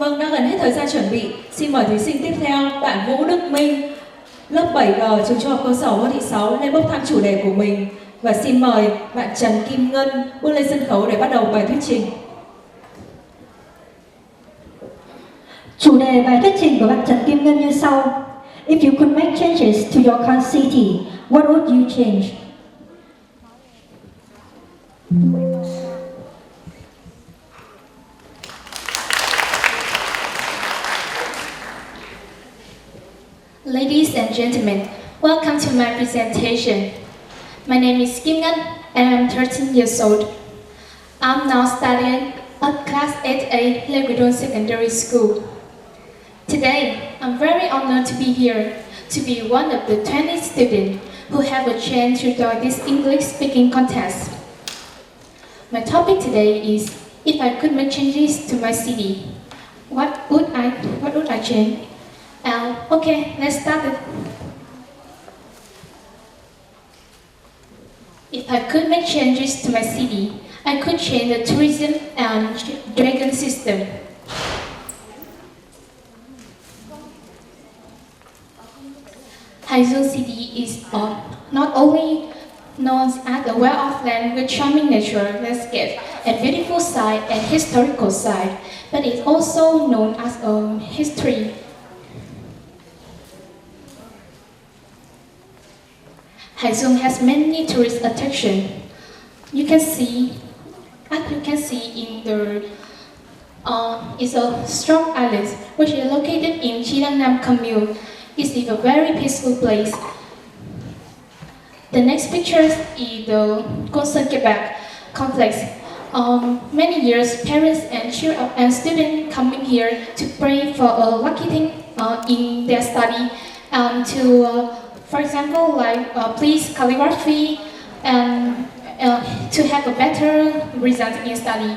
Vâng, đã gần hết thời gian chuẩn bị. Xin mời thí sinh tiếp theo, bạn Vũ Đức Minh, lớp 7G, trường Trung học cơ sở Võ Thị Sáu lên bốc thăm chủ đề của mình. Và xin mời bạn Trần Kim Ngân bước lên sân khấu để bắt đầu bài thuyết trình. Chủ đề bài thuyết trình của bạn Trần Kim Ngân như sau. If you could make changes to your current city, what would you change? Ladies and gentlemen, welcome to my presentation. My name is Kim Ngân and I'm 13 years old. I'm now studying at Class 8A Leguidon Secondary School. Today, I'm very honored to be here, to be one of the 20 students who have a chance to join this English speaking contest. My topic today is, if I could make changes to my city, what would I change? Okay, let's start it. If I could make changes to my city, I could change the tourism and dragon system. Haizu City is not only known as a well-off land with charming natural landscape and beautiful site and historical site, but it's also known as a history. Haizu has many tourist attractions. As you can see in the it's a strong island which is located in Chilangnam commune. It's a very peaceful place. The next picture is the Concert Quebec complex. Many years, parents and students coming here to pray for a lucky thing in their study and to, for example, like please calligraphy and to have a better result in study.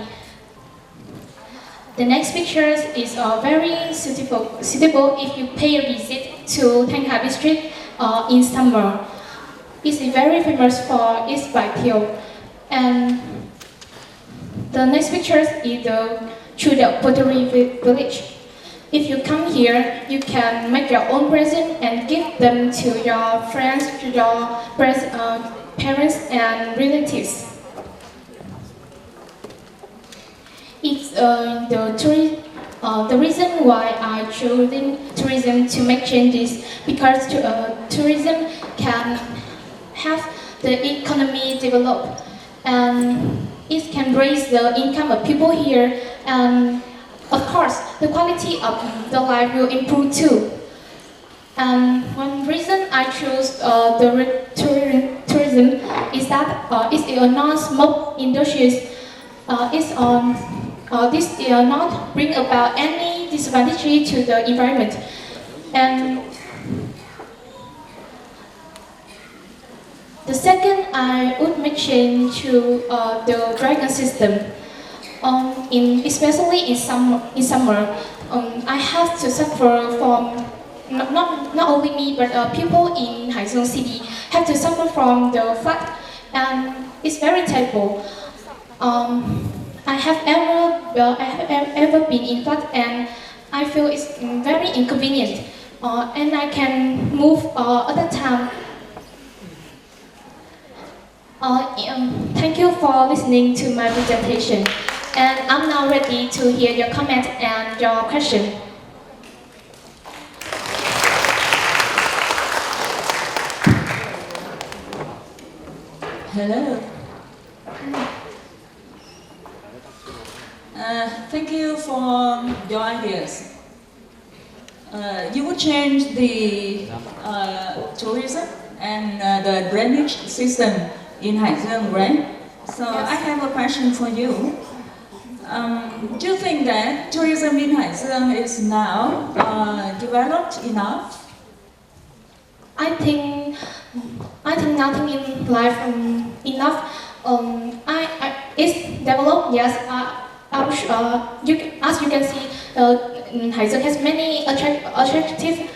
The next picture is very suitable if you pay a visit to Thanh Hà district in summer. It's very famous for its bike. And the next picture is the Chudel Pottery Village. If you come here, you can make your own present and give them to your friends, to your parents and relatives. It's the reason why I chose tourism to make changes, because tourism can have the economy develop and it can raise the income of people here, and of course the quality of the life will improve too. And one reason I chose the tourism is that it's a non-smoke industry. This will not bring about any disadvantage to the environment. And the second, I would make change to the dragon system. Especially in summer, I have to suffer from not only me but people in Haizu City have to suffer from the flood, and it's very terrible. I have ever been in flood, and I feel it's very inconvenient, and I can move other time. Thank you for listening to my presentation, and I'm now ready to hear your comment and your question. Hello. Thank you for your ideas. You would change the tourism and the drainage system in Haizu, right? So yes. I have a question for you. Do you think that tourism in Haizu is now developed enough? I think nothing in life enough. It's developed, yes. As you can see, Haizu has many attractive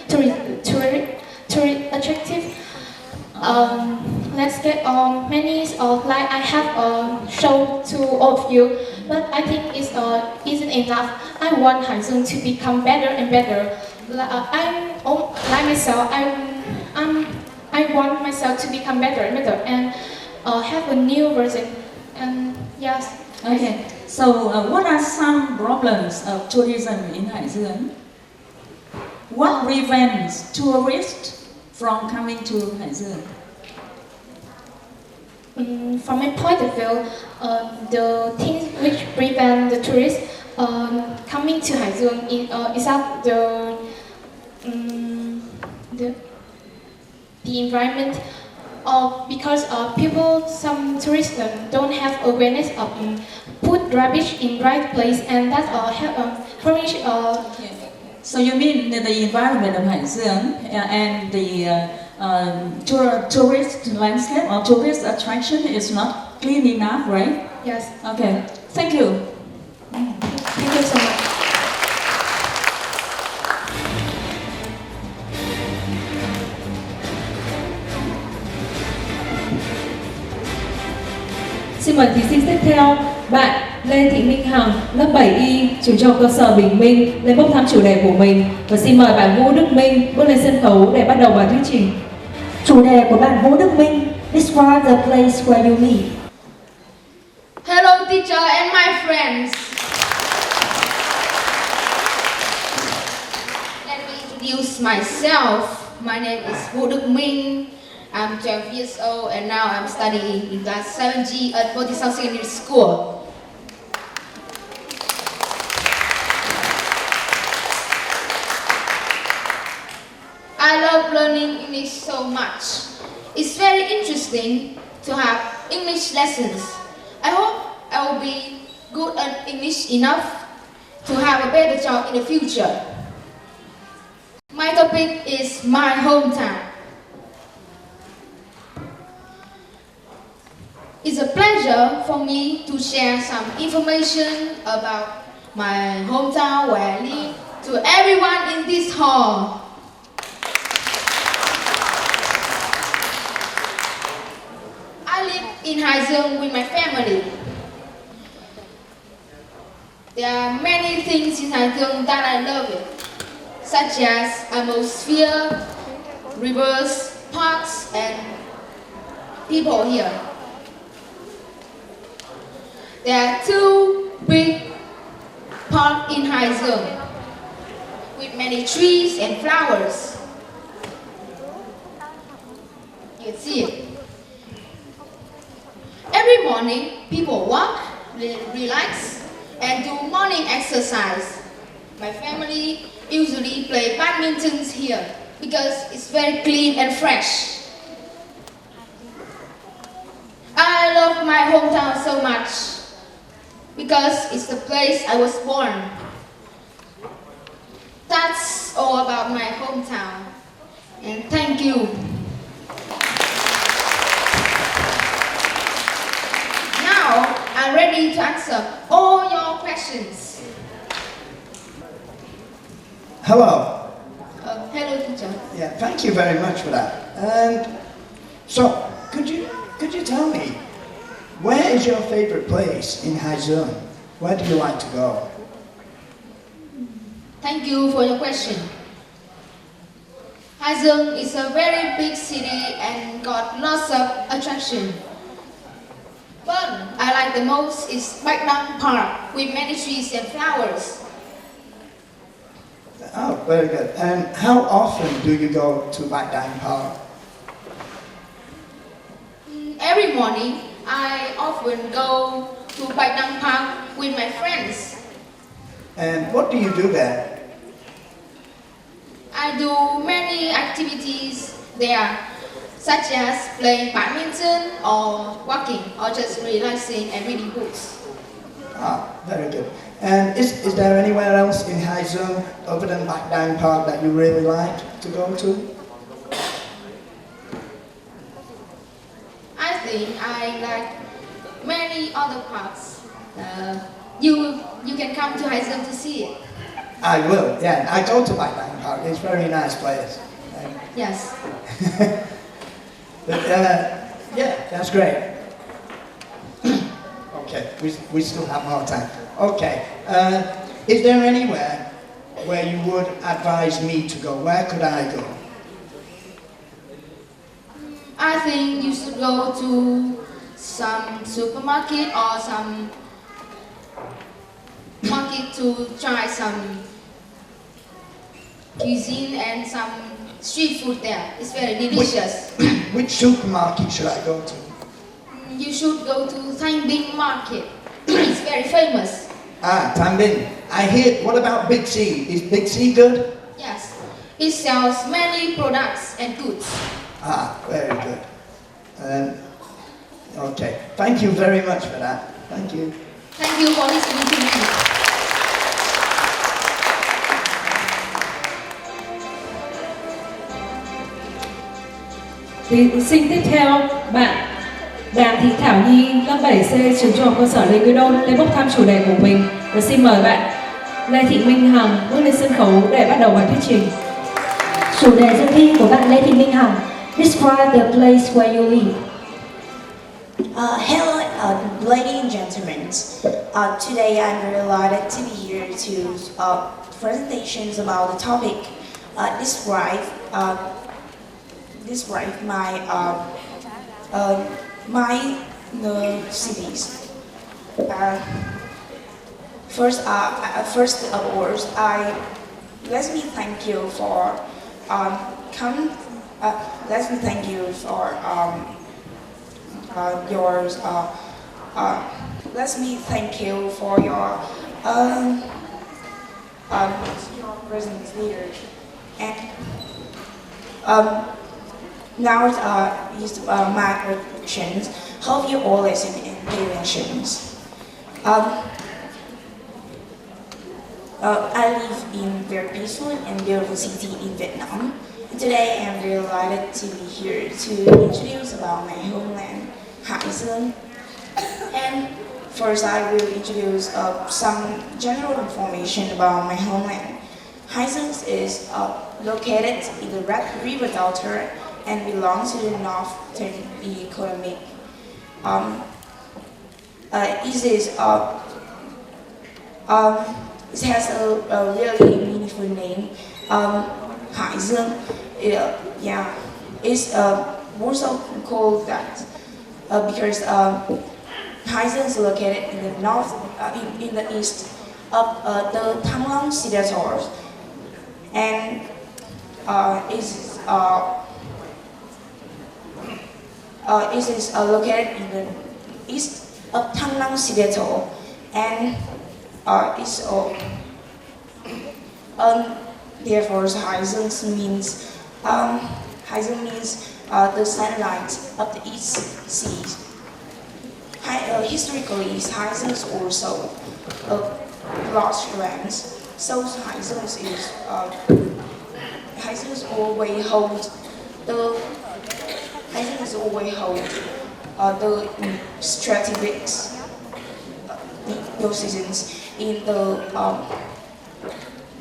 let's get many like I have shown to all of you, but I think isn't enough. I want Haizeong to become better and better. Like myself, I want myself to become better and better and have a new version. And yes. Okay. So, what are some problems of tourism in Haizeong? What prevents tourists from coming to Haizeong? From my point of view, the things which prevent the tourists coming to Haizeong is that the environment. Because some tourists don't have awareness of put rubbish in right place, and that have furnish. So you mean that the environment of Haizeong and the tourist landscape or tourist attraction is not clean enough, right? Yes. Okay. Thank you. Thank you so much. Xin mời thí sinh tiếp theo, bạn Lê Thị Minh Hằng, lớp 7Y, trường trung học cơ sở Bình Minh, lên bốc thăm chủ đề của mình. Và xin mời bạn Vũ Đức Minh bước lên sân khấu để bắt đầu bài thuyết trình. Chủ đề của bạn Vũ Đức Minh, describe the place where you live. Hello teacher and my friends. Let me introduce myself. My name is Vũ Đức Minh. I'm 12 years old and now I'm studying in class 7G at South Secondary School. I love learning English so much. It's very interesting to have English lessons. I hope I will be good at English enough to have a better job in the future. My topic is my hometown. It's a pleasure for me to share some information about my hometown where I live to everyone in this hall. I live in Haizeong with my family. There are many things in Haizeong that I love it, such as atmosphere, rivers, parks, and people here. There are two big parks in Haizeong with many trees and flowers. You can see it. Every morning, people walk, relax, and do morning exercise. My family usually play badminton here because it's very clean and fresh. I love my hometown so much because it's the place I was born. That's all about my hometown. And thank you. Now, I'm ready to answer all your questions. Hello. Hello, teacher. Yeah, thank you very much for that. And so, could you tell me, where is your favorite place in Haizeong? Where do you like to go? Thank you for your question. Haizeong is a very big city and got lots of attraction. But I like the most is Bạch Đằng Park with many trees and flowers. Oh, very good. And how often do you go to Bạch Đằng Park? Every morning, I often go to Bạch Đằng Park with my friends. And what do you do there? I do many activities there, such as playing badminton or walking or just relaxing and reading books. Ah, very good. And is there anywhere else in Haizeong other than Bạch Đằng Park that you really like to go to? I think I like many other parks. You can come to Haizeong to see it. I will, yeah. I go to Bạch Đằng Park. It's a very nice place. Yes. But, yeah, that's great. Okay, we still have more time. Okay, Is there anywhere where you would advise me to go? Where could I go? I think you should go to some supermarket or some market to try some cuisine and some street food there. It's very delicious. Which supermarket should I go to? You should go to Thanh Market. It's very famous. Ah, Tambin. I hear. What about Big C? Is Big C good? Yes, it sells many products and goods. Ah, very good. Okay. Thank you very much for that. Thank you. Thank you for listening to me. Thí sinh tiếp theo, bạn Đàm Thị Thảo Nhi, lớp 7C, trường trung học cơ sở Lê Quý Đôn lên bốc thăm chủ đề của mình. Và xin mời bạn Lê Thị Minh Hằng bước lên sân khấu để bắt đầu bài thuyết trình. Chủ đề dự thi của bạn Lê Thị Minh Hằng. Describe the place where you live. Hello, ladies and gentlemen. Today I'm very delighted to be here to presentations about the topic. Describe my cities. First of all, let me thank you for let me thank you for yours. Let me thank you for your presence leader. And now is my questions. Hope you all listen and pay attention. I live in a very peaceful and beautiful city in Vietnam. Today I'm very delighted to be here to introduce about my homeland, Hải Dương. And first I will introduce some general information about my homeland. Hải Dương is located in the Red River Delta and belongs to the northern economic. It has a really meaningful name. Hải Dương, it's also called that because Hải Dương is located in the north, in the east of the Thăng Long Sea Delta, and it is located in the east of Thăng Long Sea Delta, and therefore Hải Dương means the sunlight of the East Sea. Historically, Hải Dương is also a large land, so Hải Dương is always hold the strategic positions in the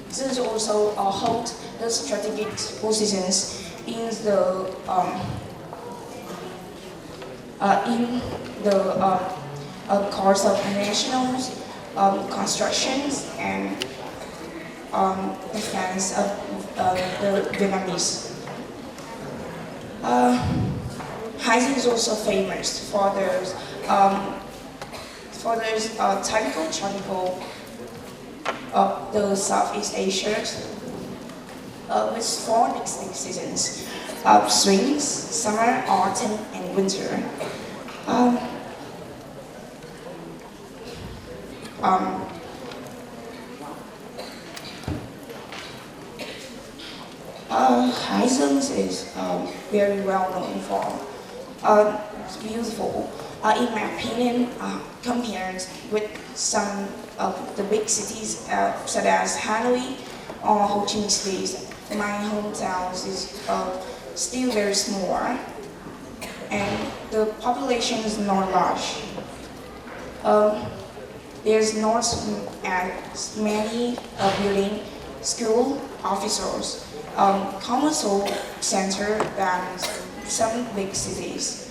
this also hold the strategic positions in the course of national constructions and defense of the Vietnamese. Hải Dương is also famous for their typical tropical of the Southeast Asia with 4 distinct seasons: spring, summer, autumn, and winter. Hải Dương is very well known for beautiful. In my opinion, compared with some of the big cities such as Hanoi or Ho Chi Minh cities, my hometown is still very small, and the population is not large. There's not as many building, school, officers, commercial center than some big cities.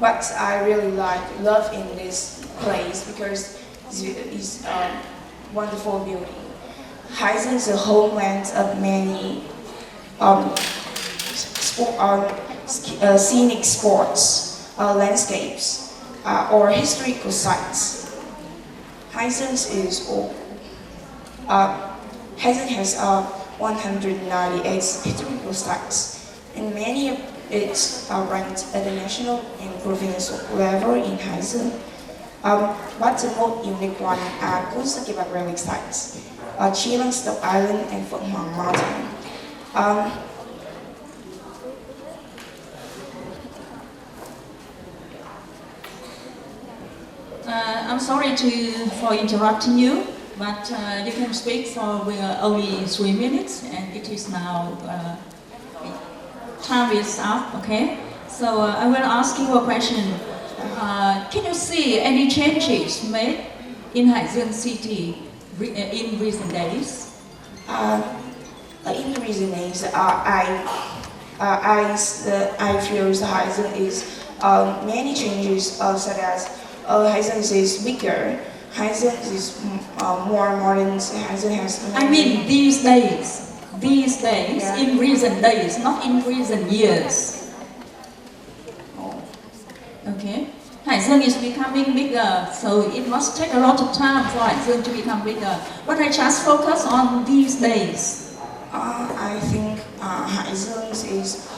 But I really love in this place because it's wonderful beauty. Haizen is the homeland of many scenic sports, landscapes, or historical sites. Haizen has 198 historical sites, and many of it are ranked at the national and provincial level in Haizen. But the most unique one are consecutive relic sites, Chilang Stop Island and Phượng Hoàng Mountain. I'm sorry for interrupting you, but you can speak for only 3 minutes, and it is now time is up. Okay, so I will ask you a question. Can you see any changes made in Haizen City in recent days? In recent days, I feel Haizen is many changes, such as Haizen is bigger, Haizen is more modern, Haizen has... I mean these days, yeah. In recent days, not in recent years. Oh. Okay. Haizen is becoming bigger, so it must take a lot of time for Haizen to become bigger. But I just focus on these days. I think Haizen is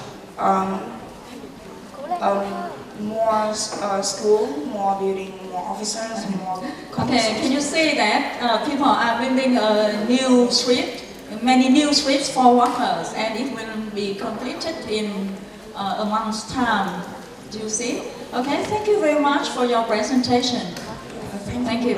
more school, more building, more officers, more... Okay, can you say that people are building a new street, many new streets for workers, and it will be completed in a month's time? Do you see? Okay, thank you very much for your presentation. Thank you.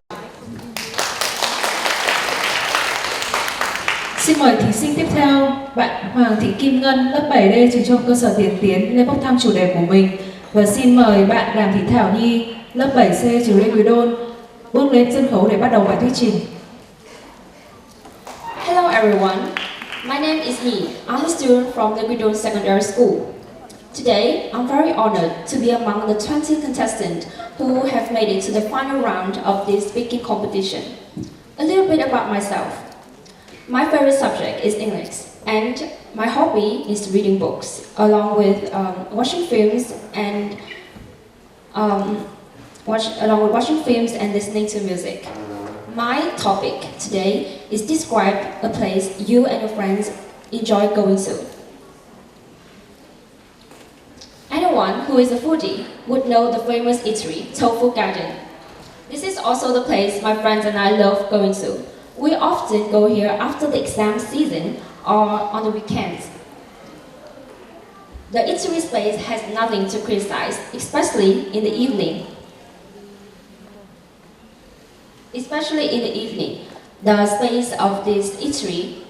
Xin mời thí sinh tiếp theo, bạn Hoàng Thị Kim Ngân, lớp 7D trường trung học cơ sở Tiền Tiến lên bốc thăm chủ đề của mình. Và xin mời bạn Đàm Thị Thảo Nhi, lớp 7C trường Lê Quý Đôn, bước lên sân khấu để bắt đầu bài thuyết trình. Hello everyone, my name is Yi. I'm a student from the Guidon Secondary School. Today, I'm very honored to be among the 20 contestants who have made it to the final round of this speaking competition. A little bit about myself. My favorite subject is English, and my hobby is reading books, along with watching films and listening to music. My topic today is describe a place you and your friends enjoy going to. Anyone who is a foodie would know the famous eatery, Tofu Garden. This is also the place my friends and I love going to. We often go here after the exam season or on the weekends. The eatery space has nothing to criticize, especially in the evening. The space of this eatery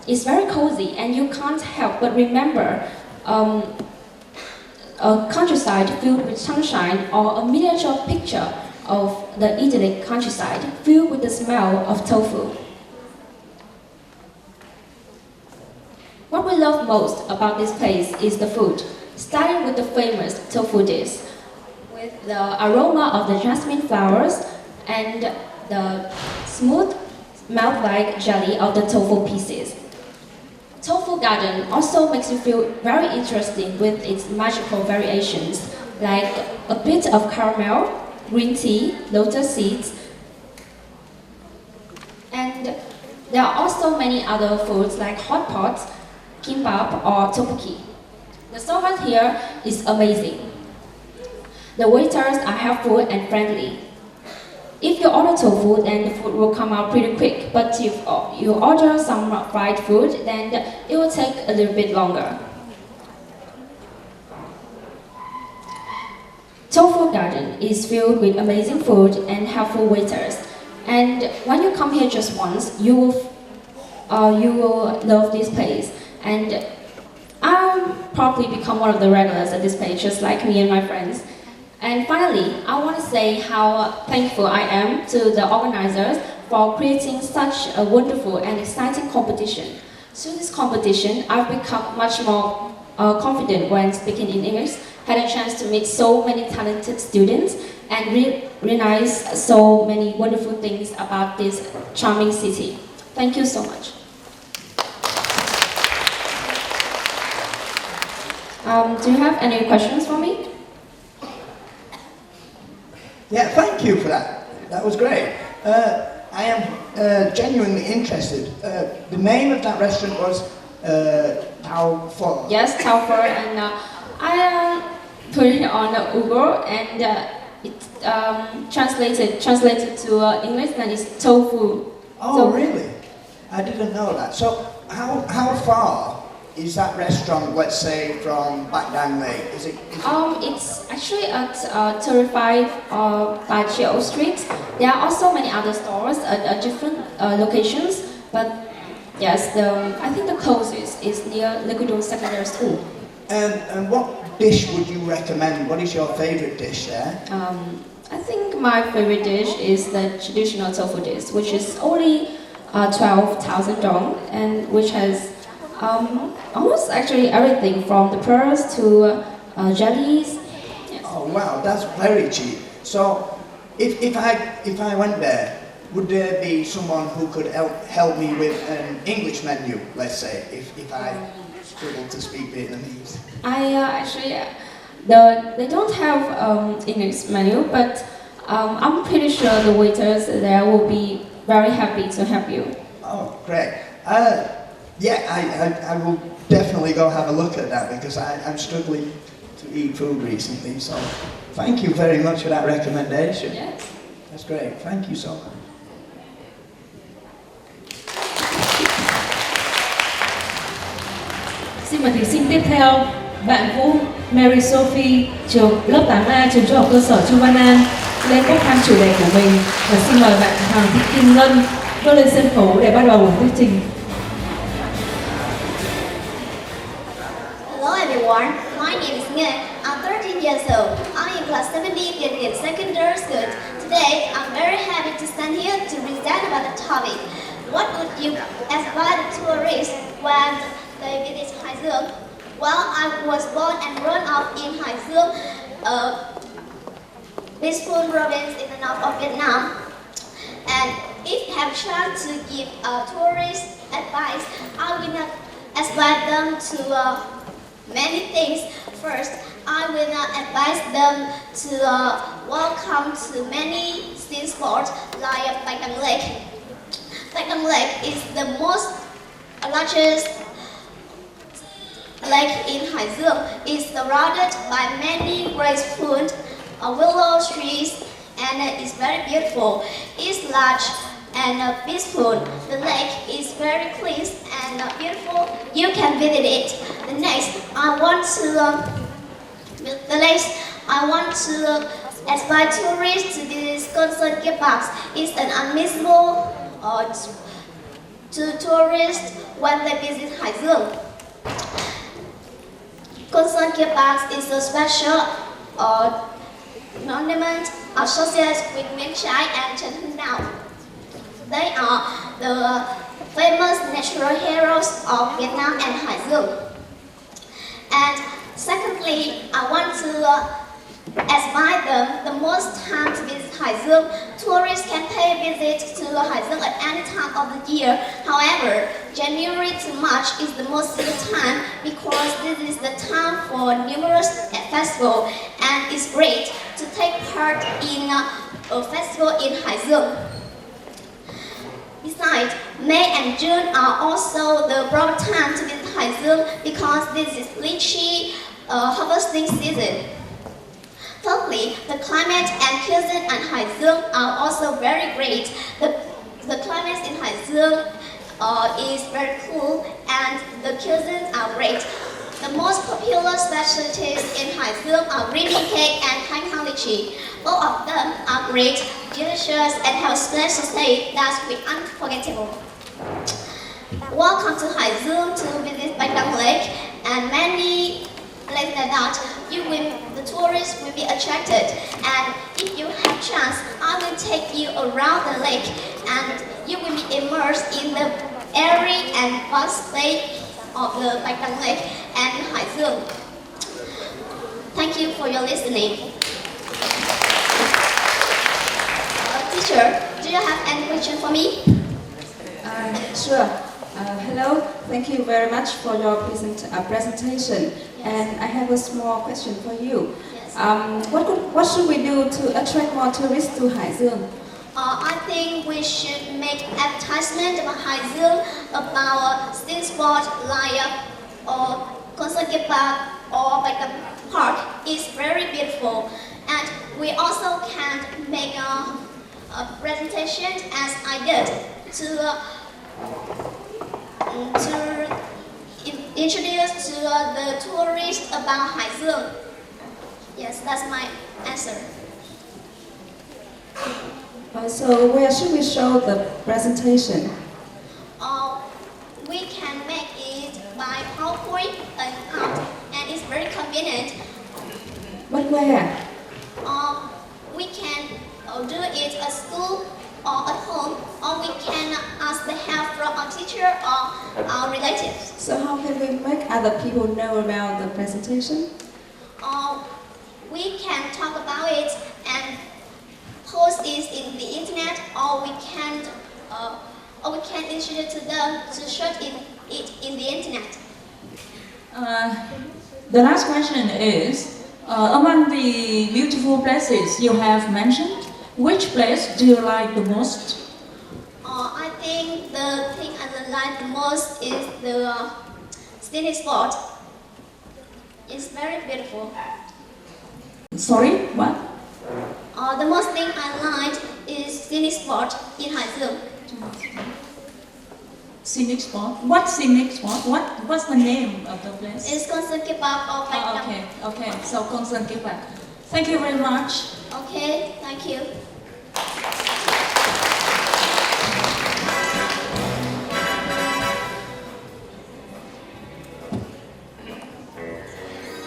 is very cozy, and you can't help but remember a countryside filled with sunshine, or a miniature picture of the idyllic countryside filled with the smell of tofu. What we love most about this place is the food, starting with the famous tofu dish, with the aroma of the jasmine flowers and the smooth, melt-like jelly of the tofu pieces. Tofu Garden also makes you feel very interesting with its magical variations, like a bit of caramel, green tea, lotus seeds, and there are also many other foods like hot pot, kimbap, or tteokbokki. The servant here is amazing. The waiters are helpful and friendly. If you order tofu, then the food will come out pretty quick, but if you order some fried food, then it will take a little bit longer. Tofu Garden is filled with amazing food and helpful waiters. And when you come here just once, you will love this place. And I'll probably become one of the regulars at this place, just like me and my friends. And finally, I want to say how thankful I am to the organizers for creating such a wonderful and exciting competition. Through this competition, I've become much more confident when speaking in English, had a chance to meet so many talented students, and realize so many wonderful things about this charming city. Thank you so much. Do you have any questions for me? Yeah, thank you for that. That was great. I am genuinely interested. The name of that restaurant was Tao Pho. Yes, Tao Pho, and I put it on Google, and it translated to English, and it's tofu. Oh, So- really? I didn't know that. So, how far is that restaurant, let's say, from Bac Dang Lake? Is it It's actually at 35 Bai Chiu Street. There are also many other stores at different locations, but yes, I think the closest is near Liquidon Secondary School. and what dish would you recommend? What is your favorite dish there? I think my favorite dish is the traditional tofu dish, which is only 12,000 dong, and which has almost actually everything from the pearls to jellies. Yes. Oh wow, that's very cheap. So, if I went there, would there be someone who could help me with an English menu? Let's say, if I struggle to speak Vietnamese. I actually, they don't have English menu, but I'm pretty sure the waiters there will be very happy to help you. Oh, great. Yeah, I will definitely go have a look at that because I'm struggling to eat food recently. So, thank you very much for that recommendation. Yes. That's great. Thank you so much. Xin mời thí sinh tiếp theo, bạn Vũ Mary Sophie, trường lớp 8A, trường trung học cơ sở Chu Văn An, lên bốc thăm chủ đề của mình. Và xin mời bạn Hoàng Thị Kim Ngân bước lên sân khấu để bắt đầu thuyết trình. Hello everyone, my name is Nguyen. I'm 13 years old. I'm in class 17 in secondary school. Today, I'm very happy to stand here to present about the topic. What would you advise the tourists when they visit Hải Dương? Well, I was born and grown up in Hải Dương, a peaceful province in the north of Vietnam. And if you have chance to give tourists advice, I will not advise them to many things. First, I will advise them to welcome to many sea sports like Bac Dang Lake. Bac Dang Lake is the largest lake in Hải Dương. It's surrounded by many graceful willow trees and it's very beautiful. It's large and peaceful. The lake is very clean and beautiful. You can visit it. The next, I want to advise tourists to visit Concert Park. It's an unmissable to tourists when they visit Hải Dương. Concert Park is a special monument associated with Nguyễn Trãi and Trần Hưng Đạo. They are the famous natural heroes of Vietnam and Hải Dương. And secondly, I want to advise them the most time to visit Hải Dương. Tourists can pay a visit to Hải Dương at any time of the year. However, January to March is the most suitable time because this is the time for numerous festivals and it's great to take part in a festival in Hải Dương. Besides, May and June are also the proper time to visit Hải Dương because this is lychee harvesting season. Thirdly, the climate and cuisine in Hải Dương are also very great. The climate in Hải Dương is very cool and the cuisines are great. The most popular specialties in Hải Dương are green bean cake and thanh hao lychee. Both of them are great, delicious, and have a special taste that will be unforgettable. Welcome to Hải Dương to visit Bac Dang Lake and many places like that. The tourists will be attracted, and if you have chance, I will take you around the lake, and you will be immersed in the airy and vast lake of the Bac Dang Lake and Hải Dương. Thank you for your listening. teacher, do you have any question for me? Sure. Hello. Thank you very much for your presentation. And I have a small question for you. Yes. What should we do to attract more tourists to Haizeong? I think we should make advertisement about Haizeong, about scenic spot like Concert Park or like a park. It's very beautiful, and we also can make a presentation as I did to introduce to the tourists about Haizeong. Yes, that's my answer. So where should we show the presentation? We can make it by PowerPoint and it's very convenient. But where? We can do it at school or at home, or we can ask the help from our teacher or our relatives. So how can we make other people know about the presentation? We can talk about it and post it in the internet, or we can introduce to them to search it in the internet. The last question is, among the beautiful places you have mentioned, which place do you like the most? I think the thing I like the most is the scenic spot. It's very beautiful. Sorry, what? The most thing I like is scenic spot in Haizeong. Scenic spot? What scenic spot? What's the name of the place? It's Concert Park or Okay. So Concert Park. Thank you very much. Okay, thank you.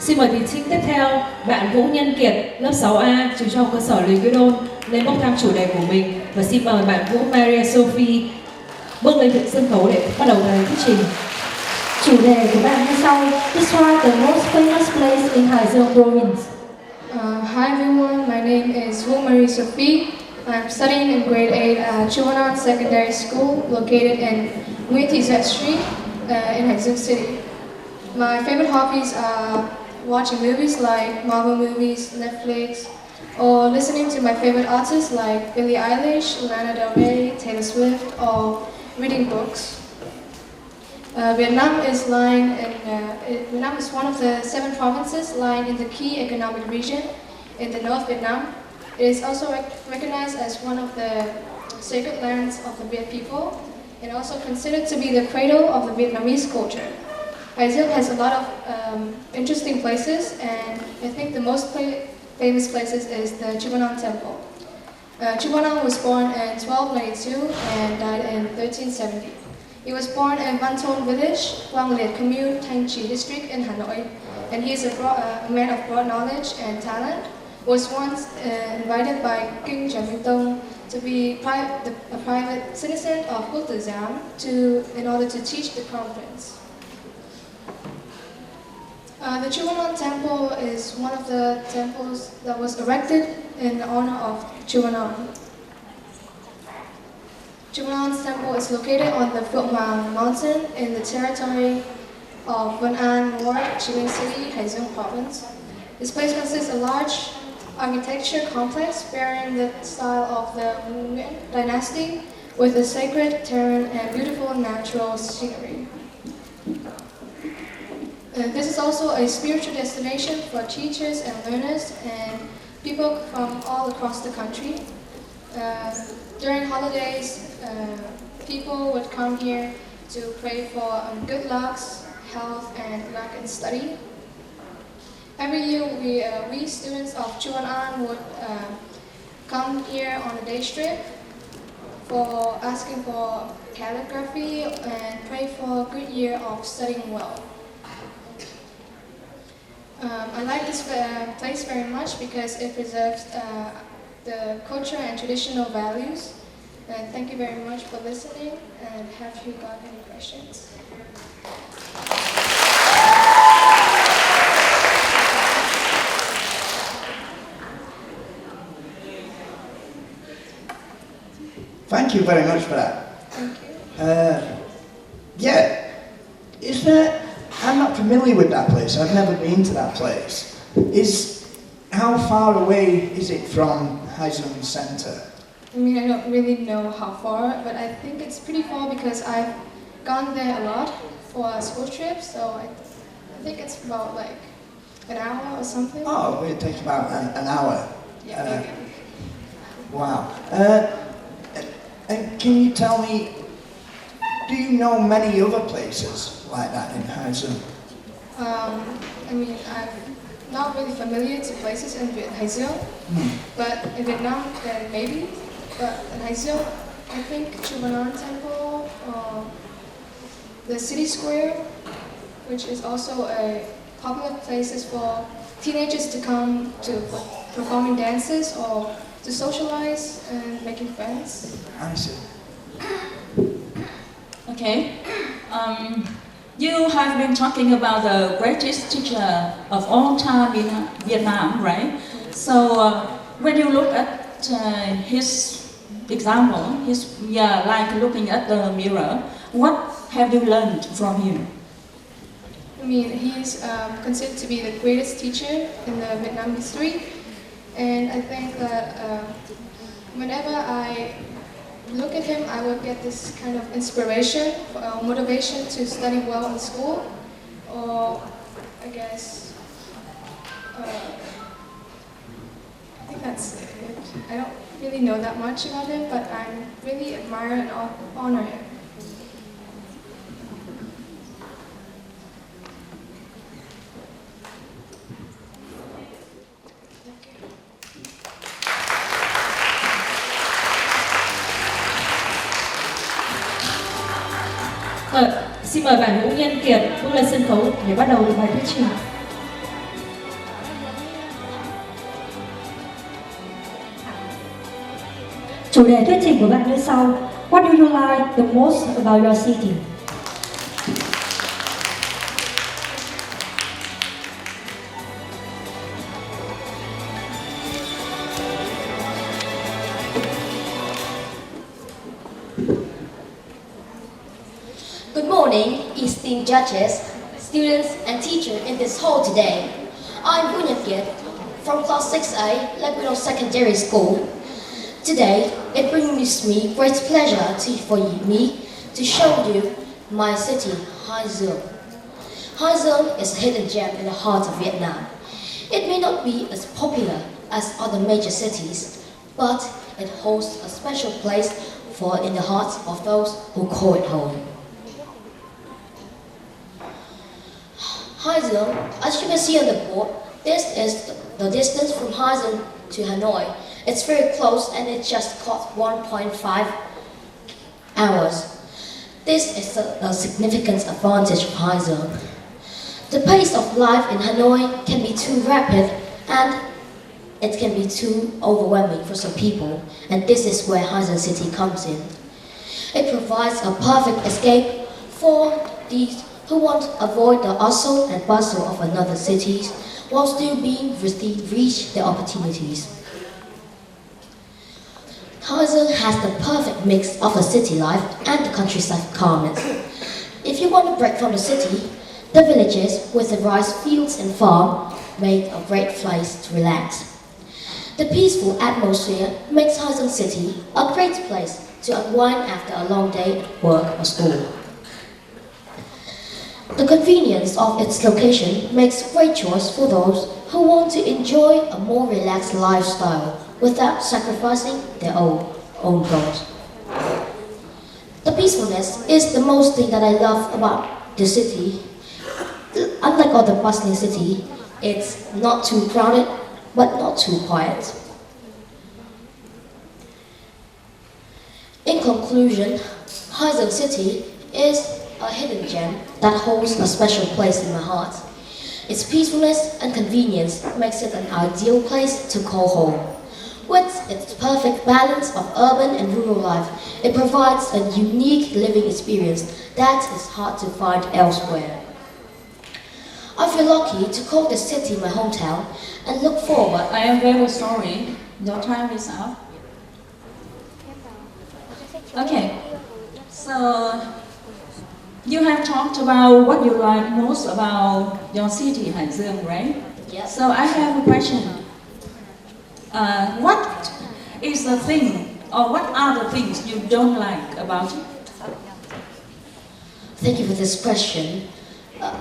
Xin mời thí sinh tiếp theo, bạn Vũ Nhân Kiệt, lớp 6A, trường trung học cơ sở Lý Quy Đôn, lên bốc thăm chủ đề của mình. Và xin mời bạn Vũ Maria Sophie bước lên sân khấu để bắt đầu bài thuyết trình. Chủ đề của bạn như sau: Describe the most famous place in Haizeong province. Hi everyone, my name is Wu Marie Sophie. I'm studying in grade 8 at Chuanan Secondary School located in Nguyễn Thị Duệ Street in Haizeong City. My favorite hobbies are watching movies like Marvel movies, Netflix, or listening to my favorite artists like Billie Eilish, Lana Del Rey, Taylor Swift, or reading books. Vietnam is one of the 7 provinces lying in the key economic region in the North Vietnam. It is also recognized as one of the sacred lands of the Viet people and also considered to be the cradle of the Vietnamese culture. Haizeong has a lot of interesting places, and I think the most famous places is the Chuanan Temple. Chuanan was born in 1292 and died in 1370. He was born in Văn Thôn village, Quang Liệt commune, Thanh Trì district in Hanoi, and he is a man of broad knowledge and talent. Was once invited by King Trần Tông to be a private citizen of Quốc Tử Giám in order to teach the crown prince. The Chuanan Temple is one of the temples that was erected in honor of Chuanan. Chuanan's temple is located on the Phượng Hoàng Mountain in the territory of Vân An Ward, Chi Linh City, Haizeong Province. This place consists of a large architecture complex bearing the style of the Nguyen dynasty with a sacred terrain and beautiful natural scenery. This is also a spiritual destination for teachers and learners and people from all across the country. During holidays, people would come here to pray for good luck, health, and luck in study. Every year, we students of Chuanan would come here on a day trip for asking for calligraphy and pray for a good year of studying well. I like this place very much because it preserves the culture and traditional values. And thank you very much for listening, and have you got any questions? Thank you very much for that. Thank you. Yeah, is there? I'm not familiar with that place. I've never been to that place. How far away is it from Haizung Center? I mean, I don't really know how far, but I think it's pretty far because I've gone there a lot for a school trip, so I think it's about like an hour or something. Oh, it takes about an hour. Yeah, maybe. Wow. And can you tell me, do you know many other places like that in Haizung? I mean, I'm not really familiar to places in Haizung, but in Vietnam, then maybe. But in Haizung, I think Chuvanon Temple, the city square, which is also a popular place for teenagers to come to performing dances or to socialize and making friends. I see. Okay. You have been talking about the greatest teacher of all time in Vietnam, right? So when you look at his example, like looking at the mirror, what have you learned from him? I mean, he's considered to be the greatest teacher in the Vietnam history, and I think that whenever I look at him, I would get this kind of inspiration, motivation to study well in school, or I guess, I think that's it. I don't really know that much about him, but I really admire and honor him. Xin mời bạn Vũ Nhân Kiệt bước lên sân khấu để bắt đầu bài thuyết trình. Chủ đề thuyết trình của bạn như sau. What do you like the most about your city? Good morning, esteemed judges, students and teachers in this hall today. I'm Vũ Nhân Kiệt from class 6A, Leguino Secondary School. Today, it brings me great pleasure for me to show you my city, Haizung. Haizung is a hidden gem in the heart of Vietnam. It may not be as popular as other major cities, but it holds a special place in the hearts of those who call it home. Haizung, as you can see on the board, this is the distance from Haizung to Hanoi. It's very close and it just cost 1.5 hours. This is a significant advantage of Haizung. The pace of life in Hanoi can be too rapid and it can be too overwhelming for some people, and this is where Haizung City comes in. It provides a perfect escape for these who want to avoid the hustle and bustle of another cities while still being reach their opportunities. Haizung has the perfect mix of the city life and the countryside calmness. If you want to break from the city, the villages with the rice fields and farm make a great place to relax. The peaceful atmosphere makes Haizung City a great place to unwind after a long day at work or school. The convenience of its location makes a great choice for those who want to enjoy a more relaxed lifestyle without sacrificing their own goals. The peacefulness is the most thing that I love about the city. Unlike other bustling cities, it's not too crowded, but not too quiet. In conclusion, Haizung City is a hidden gem that holds a special place in my heart. Its peacefulness and convenience makes it an ideal place to call home. With its perfect balance of urban and rural life, it provides a unique living experience that is hard to find elsewhere. I feel lucky to call this city my hometown and look forward. I am very sorry. Your time is up. Okay, so you have talked about what you like most about your city, Haizeong, right? Yes. So I have a question. What is the thing, or what are the things you don't like about it? Thank you for this question.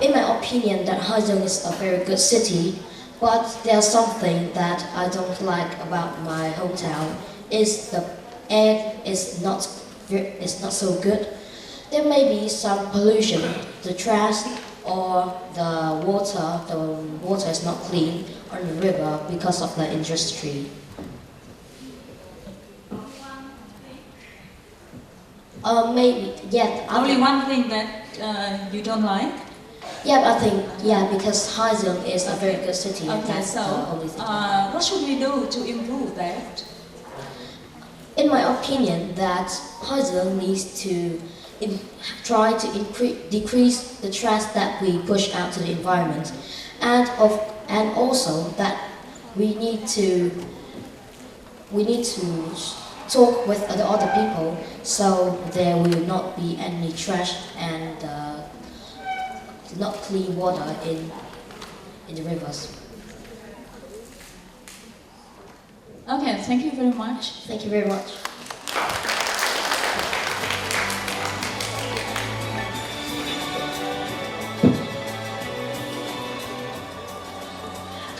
In my opinion, that Haizeong is a very good city, but there's something that I don't like about my hometown. Is the air is not so good. There may be some pollution, the trash or the water. The water is not clean on the river because of the industry. Maybe, yeah. Only one thing that you don't like? Yeah, I think, because Haizeong is a very good city. And Okay, that's so the only thing. what should we do to improve that? In my opinion, that Haizeong needs to try to decrease the trash that we push out to the environment, and also that we need to talk with the other people so there will not be any trash and not clean water in the rivers. Okay, thank you very much. Thank you very much.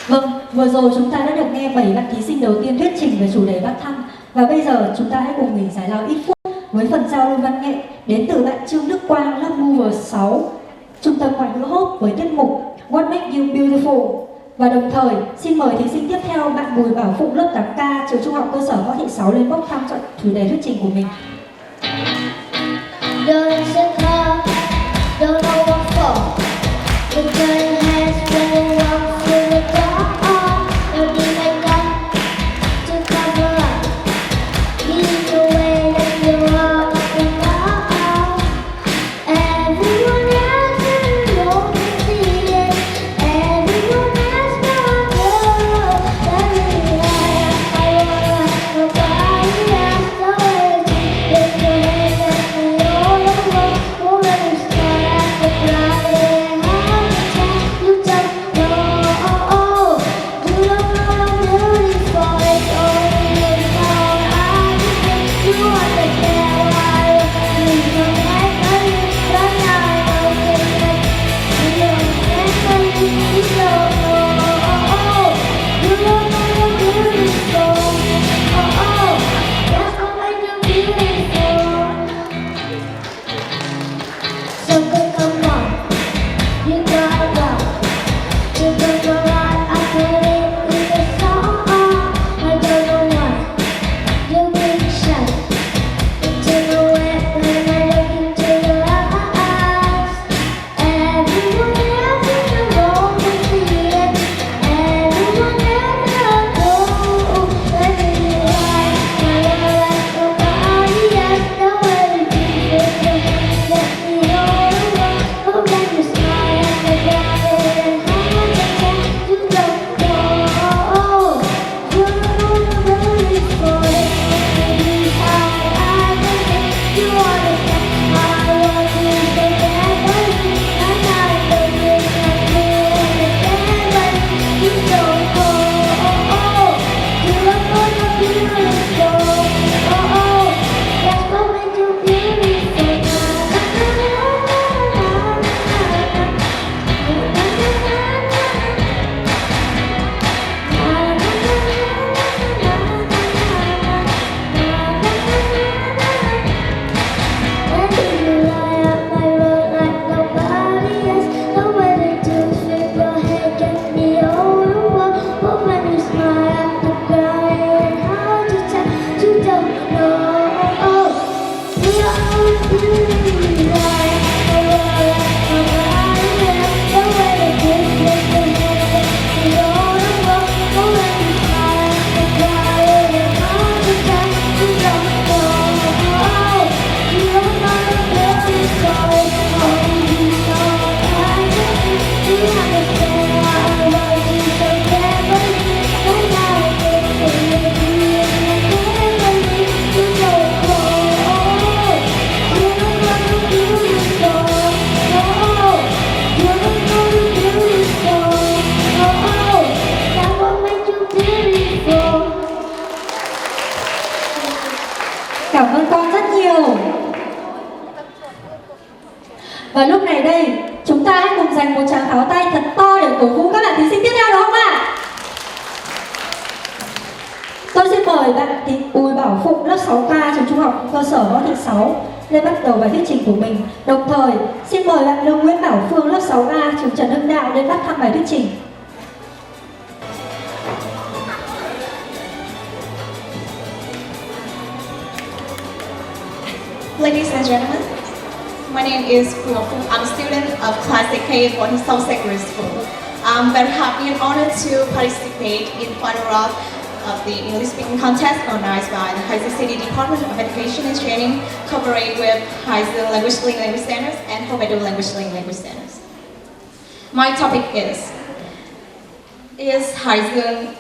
Vâng, vừa rồi chúng ta đã được nghe 7 bạn thí sinh đầu tiên thuyết trình về chủ đề bác thăm. Và bây giờ chúng ta hãy cùng nghỉ giải lao ít phút với phần giao lưu văn nghệ đến từ bạn Trương Đức Quang, lớp Mover 6, Trung tâm Ngoại ngữ Hope với tiết mục What Makes You Beautiful. Và đồng thời, xin mời thí sinh tiếp theo bạn Bùi Bảo Phụng, lớp 8K, trường Trung học cơ sở Võ Thị Sáu lên bốc thăm chọn chủ đề thuyết trình của mình. Don't know what for. The girl has been walk through the door. Don't need makeup to cover up. Lead the way that you walk the door. Everyone else in the room can see it. Everyone else knows that we are. I wanna nobody else knows it. nhiều. Và lúc này đây, chúng ta hãy cùng dành một tràng pháo tay thật to để cổ vũ các bạn thí sinh tiếp theo đó không ạ? Tôi xin mời bạn Bùi Bảo Phụng lớp 6K trường Trung học cơ sở Võ Thị 6 lên bắt đầu bài thuyết trình của mình. Đồng thời, xin mời bạn Lương Nguyễn Bảo Phương lớp 6A trường Trần Hưng Đạo lên bắt thăm bài thuyết trình. Ladies and gentlemen, my name is Cuộc. I'm a student of Class 8K for South Secondary School. I'm very happy and honored to participate in the final round of the English speaking contest organized by the Haizu City Department of Education and Training, cooperate with Haizu Language Learning Language Centers and Hokkaido Language Learning Language Centers. My topic is Haizu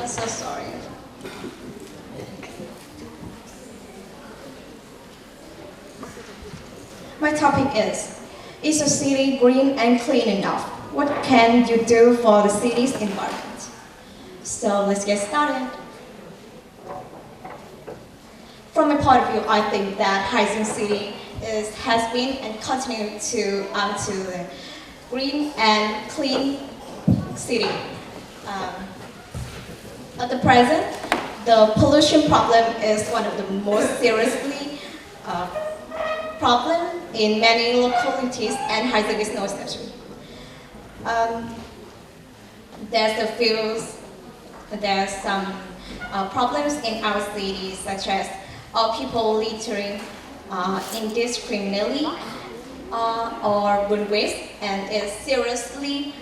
I'm so sorry. My topic is a city green and clean enough? What can you do for the city's environment? So let's get started. From my point of view, I think that Haizu City has been and continue to the green and clean city. At the present, the pollution problem is one of the most seriously problem in many localities, and Haizu is no exception. There's some problems in our city, such as people littering indiscriminately or wood waste, and it seriously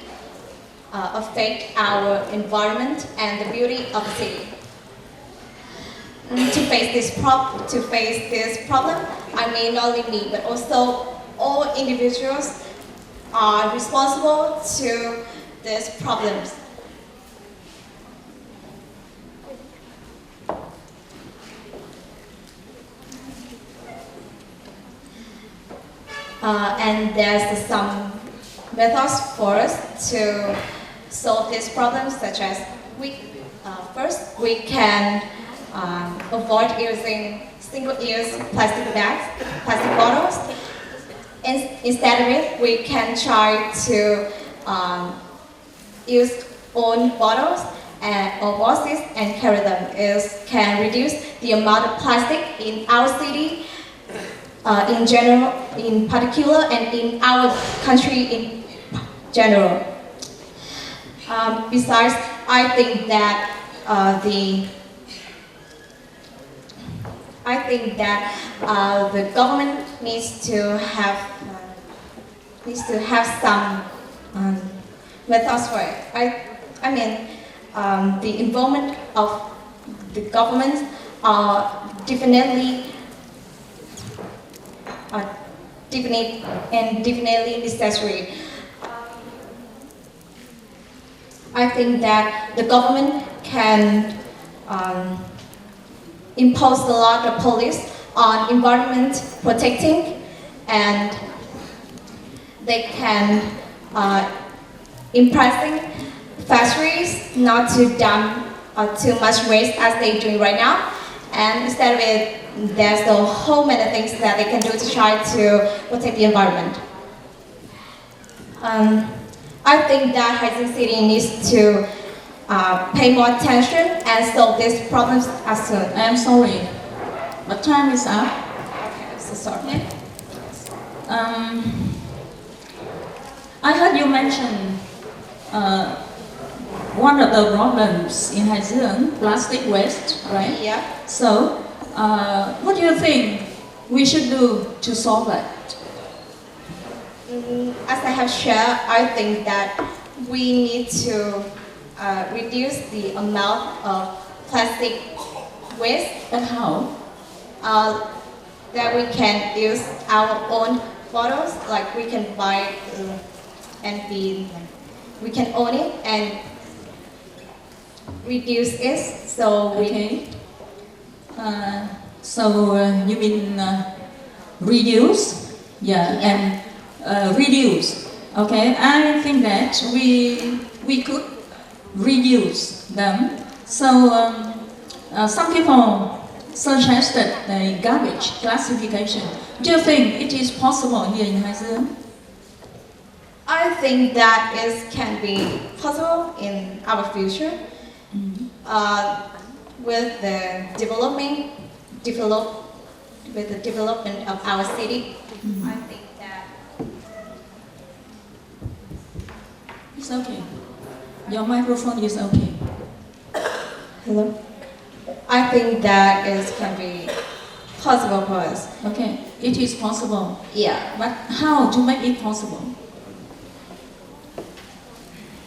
affect our environment and the beauty of the city. To face this problem, I mean not only me, but also all individuals are responsible to these problems. And there's some methods for us to solve these problems, such as first we can avoid using single-use plastic bags, plastic bottles. Instead of it, we can try to use own bottles or boxes and carry them. It can reduce the amount of plastic in our city in general, in particular, and in our country in general. Besides, I think that the government needs to have some methods for it. I mean, the involvement of the government are definitely necessary. I think that the government can impose a lot of policy on environment protecting, and they can impressing factories not to dump too much waste as they're doing right now. And instead of it, there's a whole many things that they can do to try to protect the environment. I think that Haizu City needs to pay more attention and solve these problems as soon. I'm sorry, but time is up. Okay, I'm so sorry. I heard you mention one of the problems in Haizu, plastic waste, right? Yeah. So, what do you think we should do to solve it? As I have shared, I think that we need to reduce the amount of plastic waste. And how? That we can use our own bottles, like we can buy we can own it and reduce it. So Okay. You mean reduce? Yeah, and reduce. Okay, I think that we could reuse them. So some people suggested the garbage classification. Do you think it is possible here in Hải Dương? I think that can be possible in our future with the development of our city. I think that it's okay. Your microphone is okay. Hello. I think that can be possible for us. Okay, it is possible. Yeah. But how to make it possible?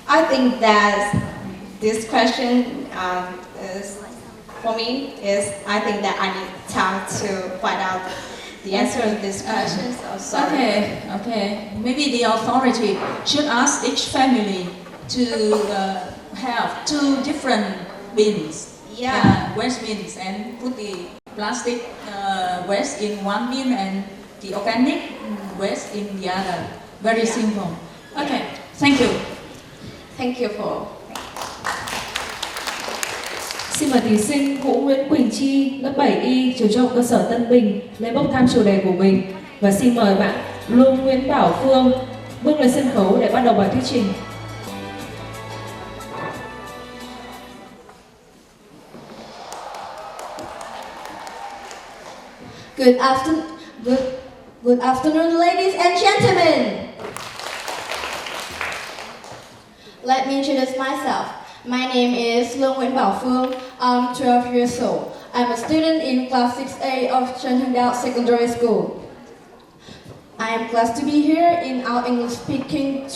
I think that this question is, for me, I think that I need time to find out the answer to this question. So sorry. Okay. Maybe the authority should ask each family to have 2 different bins. Yeah. Waste bins, and put the plastic waste in one bin and the organic waste in the other. Very simple. Okay. Thank you. Thank you for. Xin mời thí sinh Vũ Nguyễn Quỳnh Chi, lớp 7Y, trường trung học cơ sở Tân Bình lên bốc thăm chủ đề của mình. Và xin mời bạn Lưu Nguyễn Bảo Phương bước lên sân khấu để bắt đầu bài thuyết trình. Good afternoon, ladies and gentlemen. Let me introduce myself. My name is Lưu Nguyễn Bảo Phương. I'm 12 years old. I'm a student in class 6A of THCS Secondary School. I am glad to be here in our English speaking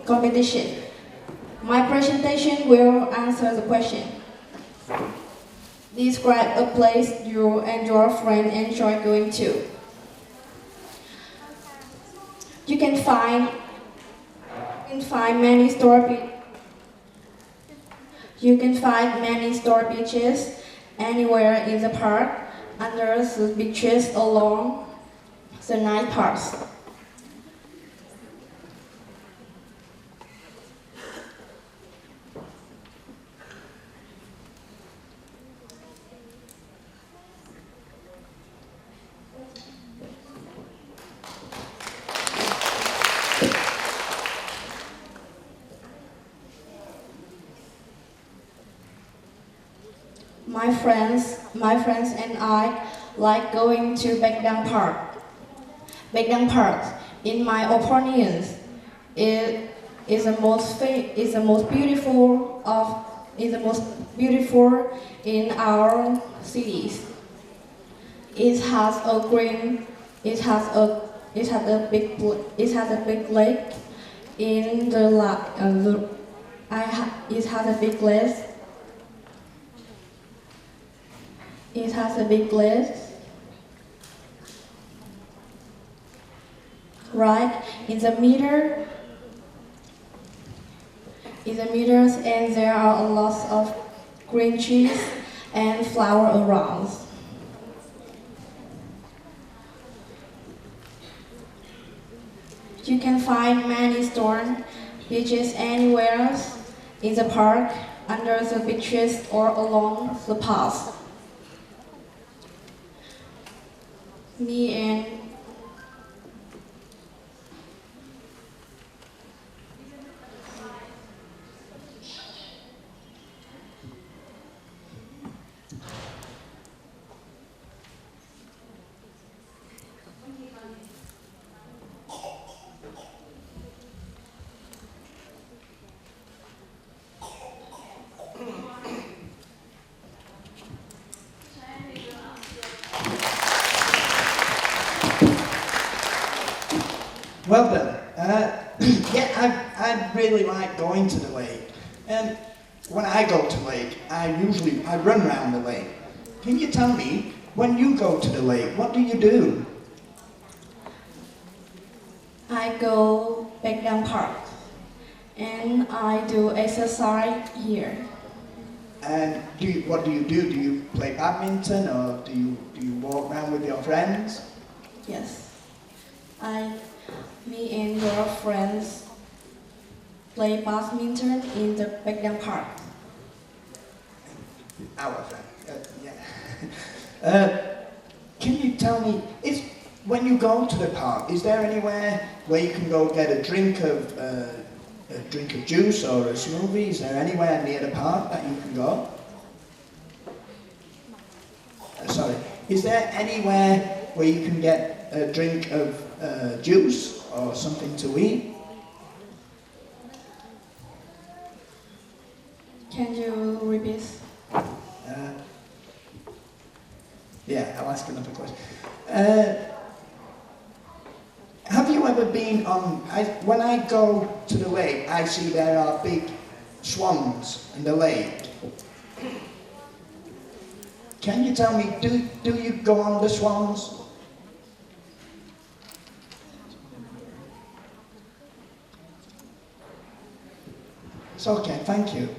competition. My presentation will answer the question. Describe a place you and your friend enjoy going to. You can find many store beaches anywhere in the park, under the beaches, along the night paths. My friends and I like going to Baekdang Park. Baekdang Park, in my opinion, is the most beautiful in our cities. It has a big lake in the It has a big lake. It has a big lake, right in the meters, and there are a lot of green trees and flowers around. You can find many stone beaches anywhere in the park, under the beaches, or along the paths. Well done. I really like going to the lake. And when I go to the lake, I run around the lake. Can you tell me, when you go to the lake, what do you do? I go Baekdang Park, and I do exercise here. And what do you do? Do you play badminton, or do you walk around with your friends? Yes. Me and your friends play badminton in the Backdown Park. Our friend. Can you tell me, when you go to the park, is there anywhere where you can go get a drink of juice or a smoothie? Is there anywhere near the park that you can go? Sorry. Is there anywhere where you can get a drink of juice or something to eat? Can you repeat? Yeah, I'll ask another question. Have you ever been on... when I go to the lake, I see there are big swans in the lake. Can you tell me, do you go on the swans? It's okay, thank you.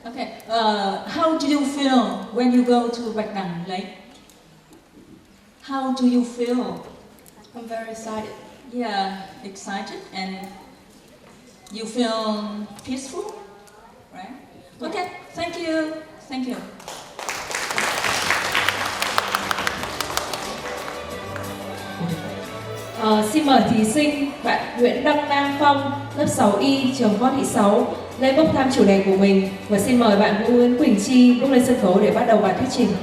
Okay, how do you feel when you go to Bạch Đằng Lake? How do you feel? I'm very excited. Yeah, excited and you feel peaceful, right? Okay, thank you. Thank you. Xin mời thí sinh bạn Nguyễn Đăng Nam Phong, lớp 6Y, trường Võ Thị 6 lên bốc thăm chủ đề của mình, và xin mời bạn Vũ Nguyễn Quỳnh Chi bước lên sân khấu để bắt đầu bài thuyết trình.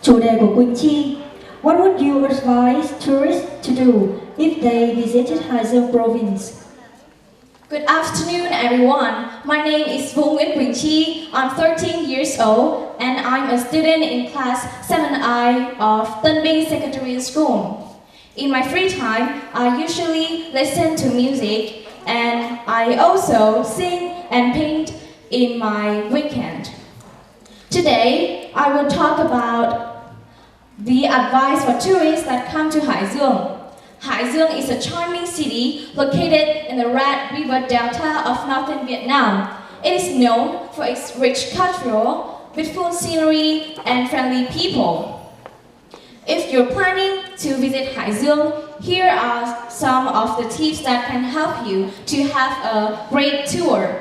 Chủ đề của Quỳnh Chi: What would you advise tourists to do if they visited Hải Dương province? Good afternoon, everyone. My name is Vũ Nguyễn Quỳnh Chi. I'm 13 years old and I'm a student in class 7I of Tân Binh Secondary School. In my free time, I usually listen to music and I also sing and paint in my weekend. Today, I will talk about the advice for tourists that come to Hải Dương. Hải Dương is a charming city located in the Red River Delta of northern Vietnam. It is known for its rich cultural, beautiful scenery, and friendly people. If you're planning to visit Hải Dương, here are some of the tips that can help you to have a great tour.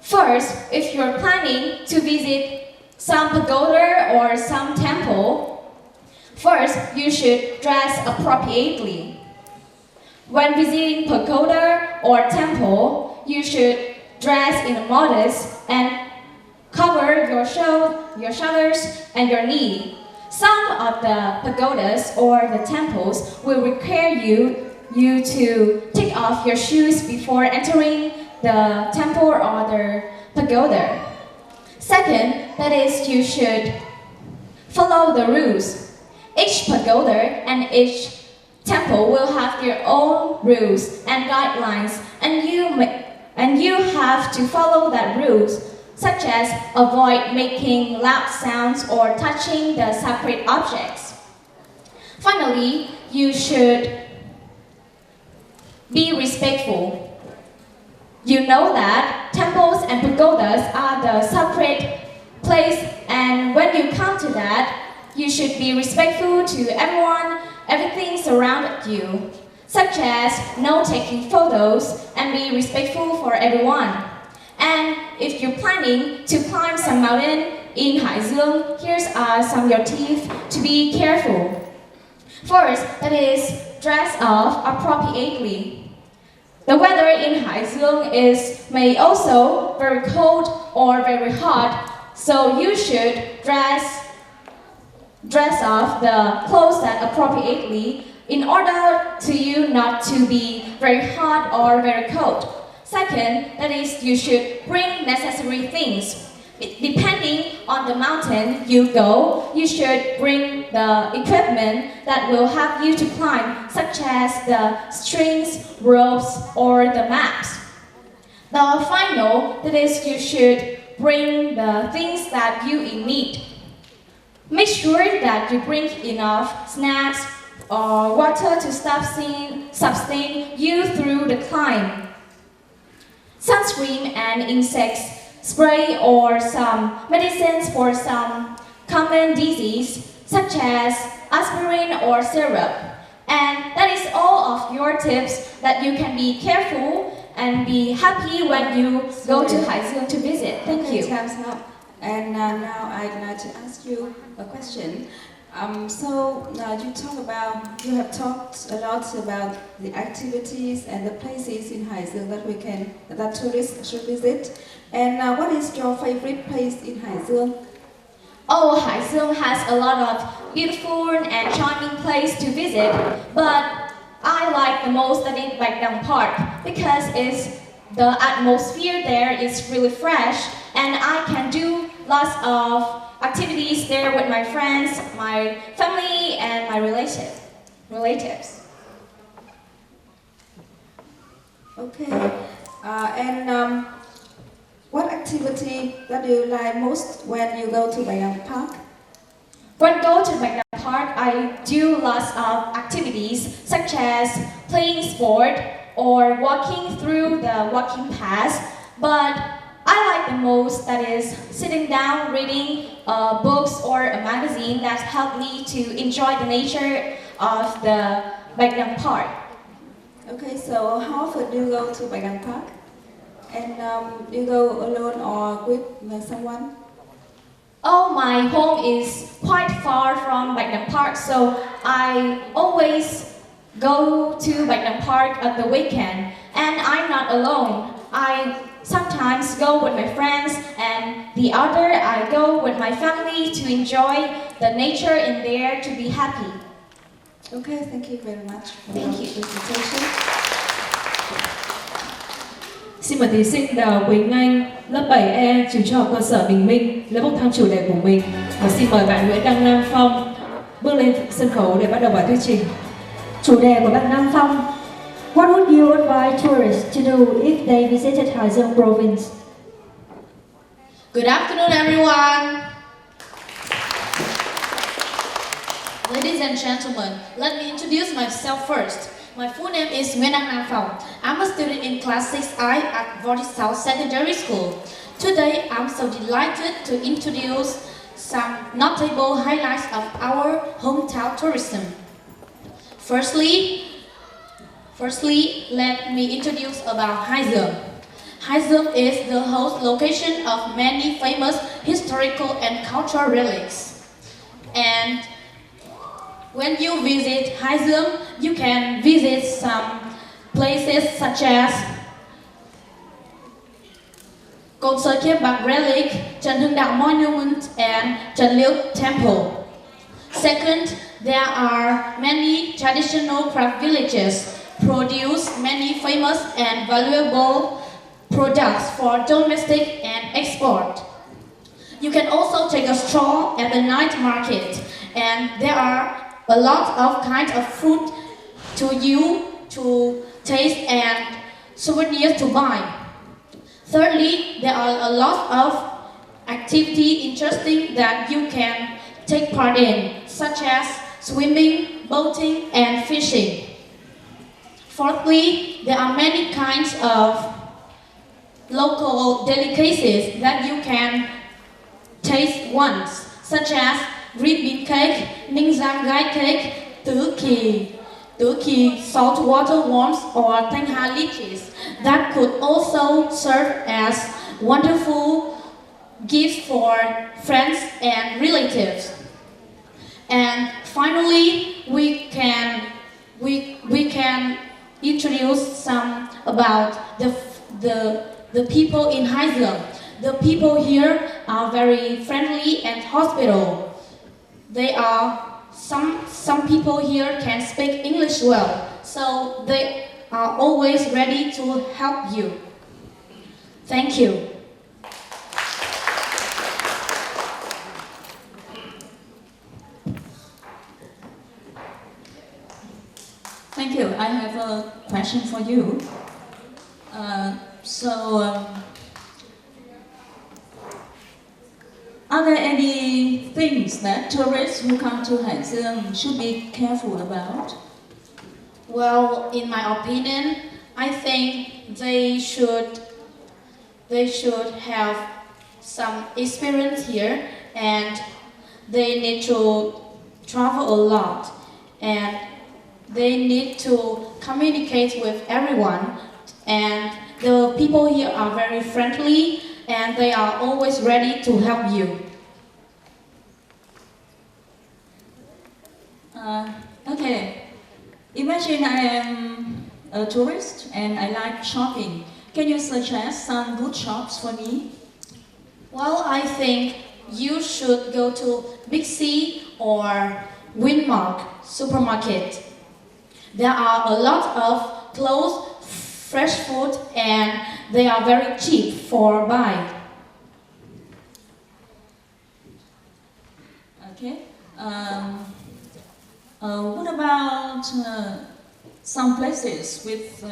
First, if you're planning to visit some pagoda or some temple, first you should dress appropriately. When visiting pagoda or temple, you should dress in a modest and cover your shoulders and your knee. Some of the pagodas or the temples will require you to take off your shoes before entering the temple or the pagoda. Second, that is, you should follow the rules. Each pagoda and each temple will have their own rules and guidelines, and you have to follow that rules, such as avoid making loud sounds or touching the sacred objects. Finally, you should be respectful. You know that temples and pagodas are the sacred place, and when you come to that, you should be respectful to everyone, everything surrounded you, such as no taking photos and be respectful for everyone. And if you're planning to climb some mountain in Hải Dương, here's some of your tips to be careful. First, that is, dress up appropriately. The weather in Hải Dương may also very cold or very hot, so you should dress off the clothes that appropriately in order to you not to be very hot or very cold. Second, that is, you should bring necessary things. Depending on the mountain you go, you should bring the equipment that will help you to climb, such as the strings, ropes, or the maps. The final, that is, you should bring the things that you need. Make sure that you bring enough snacks or water to sustain you through the climb. Sunscreen and insect spray or some medicines for some common disease such as aspirin or syrup. And that is all of your tips that you can be careful and be happy when you go to Haizhou to visit. Thank you. Time's up. And now I'd like to ask you a question. You have talked a lot about the activities and the places in Haizhou that tourists should visit. And what is your favorite place in Haizhou? Oh, Haizhou has a lot of beautiful and charming places to visit, but I like the most that is Baekdang Park because the atmosphere there is really fresh and I can do lots of activities there with my friends, my family and my relatives. Okay. What activity that you like most when you go to Baekdang Park? When I go to Baekdang Park, I do lots of activities such as playing sport or walking through the walking paths. But I like the most that is sitting down reading books or a magazine that help me to enjoy the nature of the Baekdang Park. Okay, so how often do you go to Baekdang Park? And do you go alone or with someone? Oh, my home is quite far from Baekdang Park, so I always go to Baekdang Park at the weekend. And I'm not alone. I sometimes go with my friends, and the other I go with my family to enjoy the nature in there to be happy. Okay, thank you very much for Thank you. your presentation. Xin mời thí sinh Đào Quỳnh Anh, lớp 7E, trường trung học cơ sở Bình Minh, lấy bốc thăm chủ đề của mình. Và xin mời bạn Nguyễn Đăng Nam Phong bước lên sân khấu để bắt đầu bài thuyết trình. Chủ đề của bạn Nam Phong: What would you advise tourists to do if they visited Haizhou province? Good afternoon, everyone. Ladies and gentlemen, let me introduce myself first. My full name is Nguyễn Đăng Nam Phong. I'm a student in class 6I at Vortis South Secondary School. Today, I'm so delighted to introduce some notable highlights of our hometown tourism. Firstly, let me introduce about Haizhou. Haizhou is the host location of many famous historical and cultural relics. And when you visit Haizhou, you can visit some places such as Cột Sợi Kiếp Bạc Relic, Trần Hưng Đạo Monument, and Trần Liễu Temple. Second, there are many traditional craft villages produce many famous and valuable products for domestic and export. You can also take a stroll at the night market, and there are a lot of kinds of food to taste and souvenirs to buy. Thirdly, there are a lot of activity interesting that you can take part in, such as swimming, boating, and fishing. Fourthly, there are many kinds of local delicacies that you can taste once, such as green bean cake, Ninh Giang gai cake, Tứ Kỳ saltwater worms, or Thanh Hà lychees that could also serve as wonderful gifts for friends and relatives. And finally, we can introduce some about the people in Haizhou. The people here are very friendly and hospitable. Some people here can speak English well, so they are always ready to help you. Thank you. Thank you. I have a question for you. Are there any things that tourists who come to Haizhou should be careful about? Well, in my opinion, I think they should they should have some experience here, and they need to travel a lot, and they need to communicate with everyone, and the people here are very friendly and they are always ready to help you. Okay, imagine I am a tourist and I like shopping. Can you suggest some good shops for me? Well, I think you should go to Big C or Winmark supermarket. There are a lot of clothes, fresh food, and they are very cheap for buy. Okay. What about some places with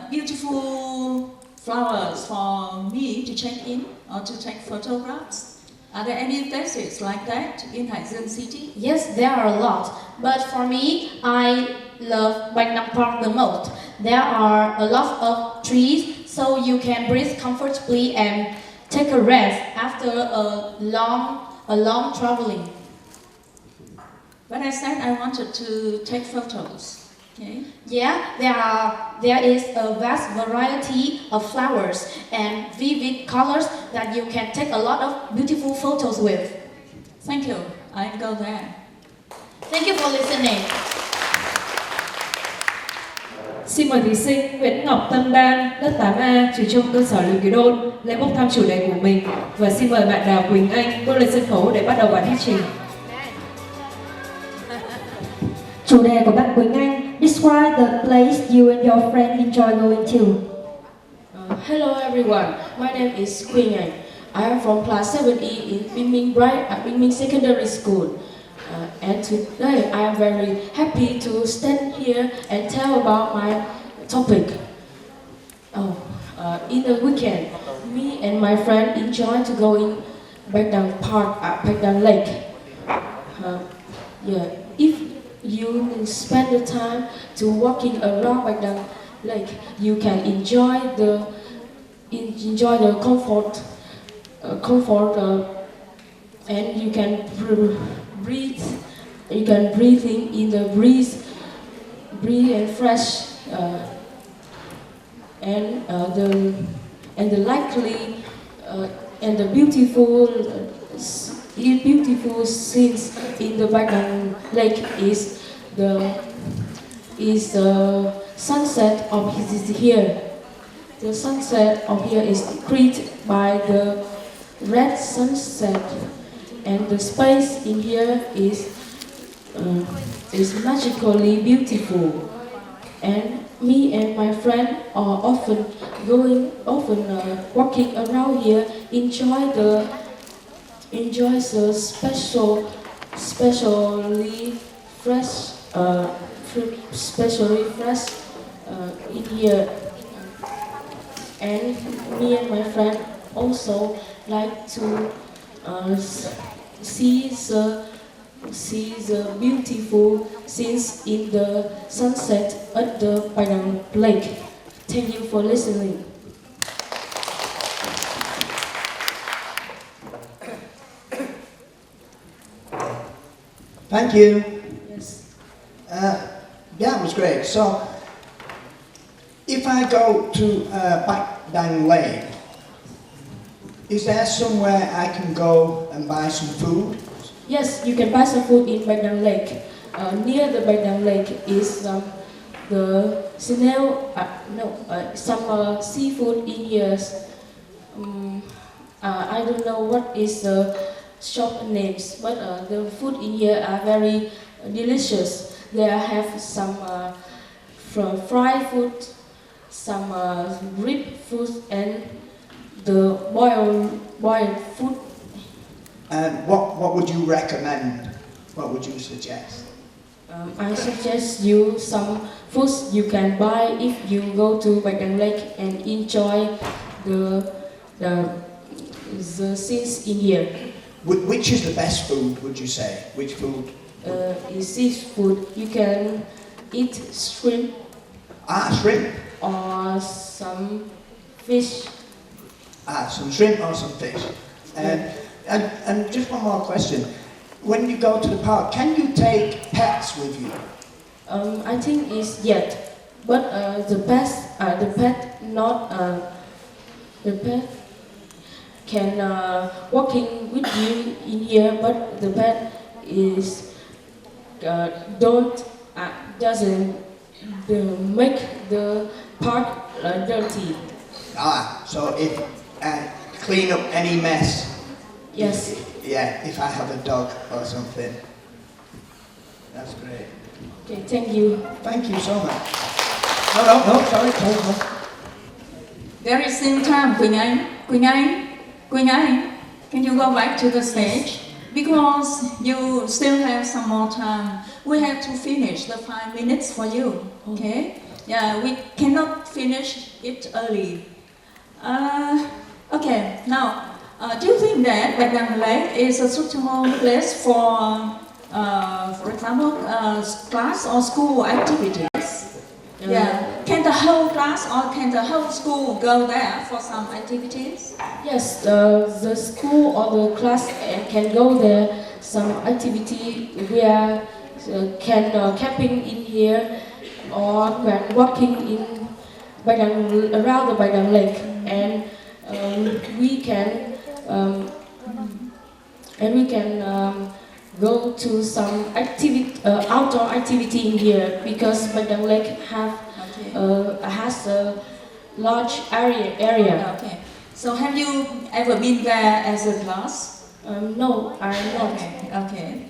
beautiful flowers for me to check in or to take photographs? Are there any places like that in Hải Dương City? Yes, there are a lot. But for me, I love Bạch Đằng Park the most. There are a lot of trees, so you can breathe comfortably and take a rest after a long traveling. But I said I wanted to take photos. Okay. Yeah, there is a vast variety of flowers and vivid colors that you can take a lot of beautiful photos with. Thank you. I'll go there. Thank you for listening. Xin mời thí sinh Nguyễn Ngọc Tâm Đan, lớp 8A, trường trung cơ sở Lương Kỳ Đôn lên bốc thăm chủ đề của mình, và xin mời bạn Đào Quỳnh Anh bước lên sân khấu để bắt đầu bài thuyết trình. Chủ đề của bạn Quỳnh Anh: Describe the place you and your friend enjoy going to. Hello everyone, my name is Quỳnh Anh. I am from class 7E in Bình Minh Secondary School. And today I am very happy to stand here and tell about my topic. In the weekend, me and my friend enjoy to go in Bạch Đằng Park at Bạch Đằng Lake. If you spend the time to walking around Bạch Đằng Lake, you can enjoy the comfort, and you can breathe. You can breathe in the breeze and fresh, and the likely and the beautiful scenes in the Bạch Đằng Lake is the sunset of here. The sunset of here is created by the red sunset, and the space in here is magically beautiful. And me and my friend are often walking around here, enjoy the specially fresh in here. And me and my friend also like to see the beautiful scenes in the sunset at the Bạch Đằng Lake. Thank you for listening. Thank you. Yes. That was great. So, if I go to Bạch Đằng Lake, is there somewhere I can go and buy some food? Yes, you can buy some food in Bạch Đằng Lake. Near the Bạch Đằng Lake is some seafood in here. I don't know what is the shop names, but the food in here are very delicious. They have some from fried food, some rib food, and the boiled food. And what would you recommend? What would you suggest? I suggest you some foods you can buy if you go to Bạch Đằng Lake and enjoy the scenes in here. Which is the best food, would you say? Which food? Is seafood. You can eat shrimp. Shrimp. or some fish. Some shrimp or some fish. And just one more question. When you go to the park, can you take pets with you? I think it's yet, but the pet can walking with you in here, but the pet is doesn't make the park dirty. So if clean up any mess. Yes. Yeah, if I have a dog or something. That's great. Okay, thank you. Thank you so much. No, sorry. There is in time, Quỳnh Anh, can you go back to the stage? Because you still have some more time. We have to finish the 5 minutes for you, okay? Yeah, we cannot finish it early. Okay, now, do you think that Bạch Đằng Lake is a suitable place for example, class or school activities? Yeah. Can the whole class or can the whole school go there for some activities? Yes, the school or the class can go there. Some activity we are can camping in here or walking in around the Bạch Đằng Lake, and we can go to some outdoor activity in here, because Bạch Đằng Lake has a large area. Okay. So have you ever been there as a class? No, I'm not. Okay.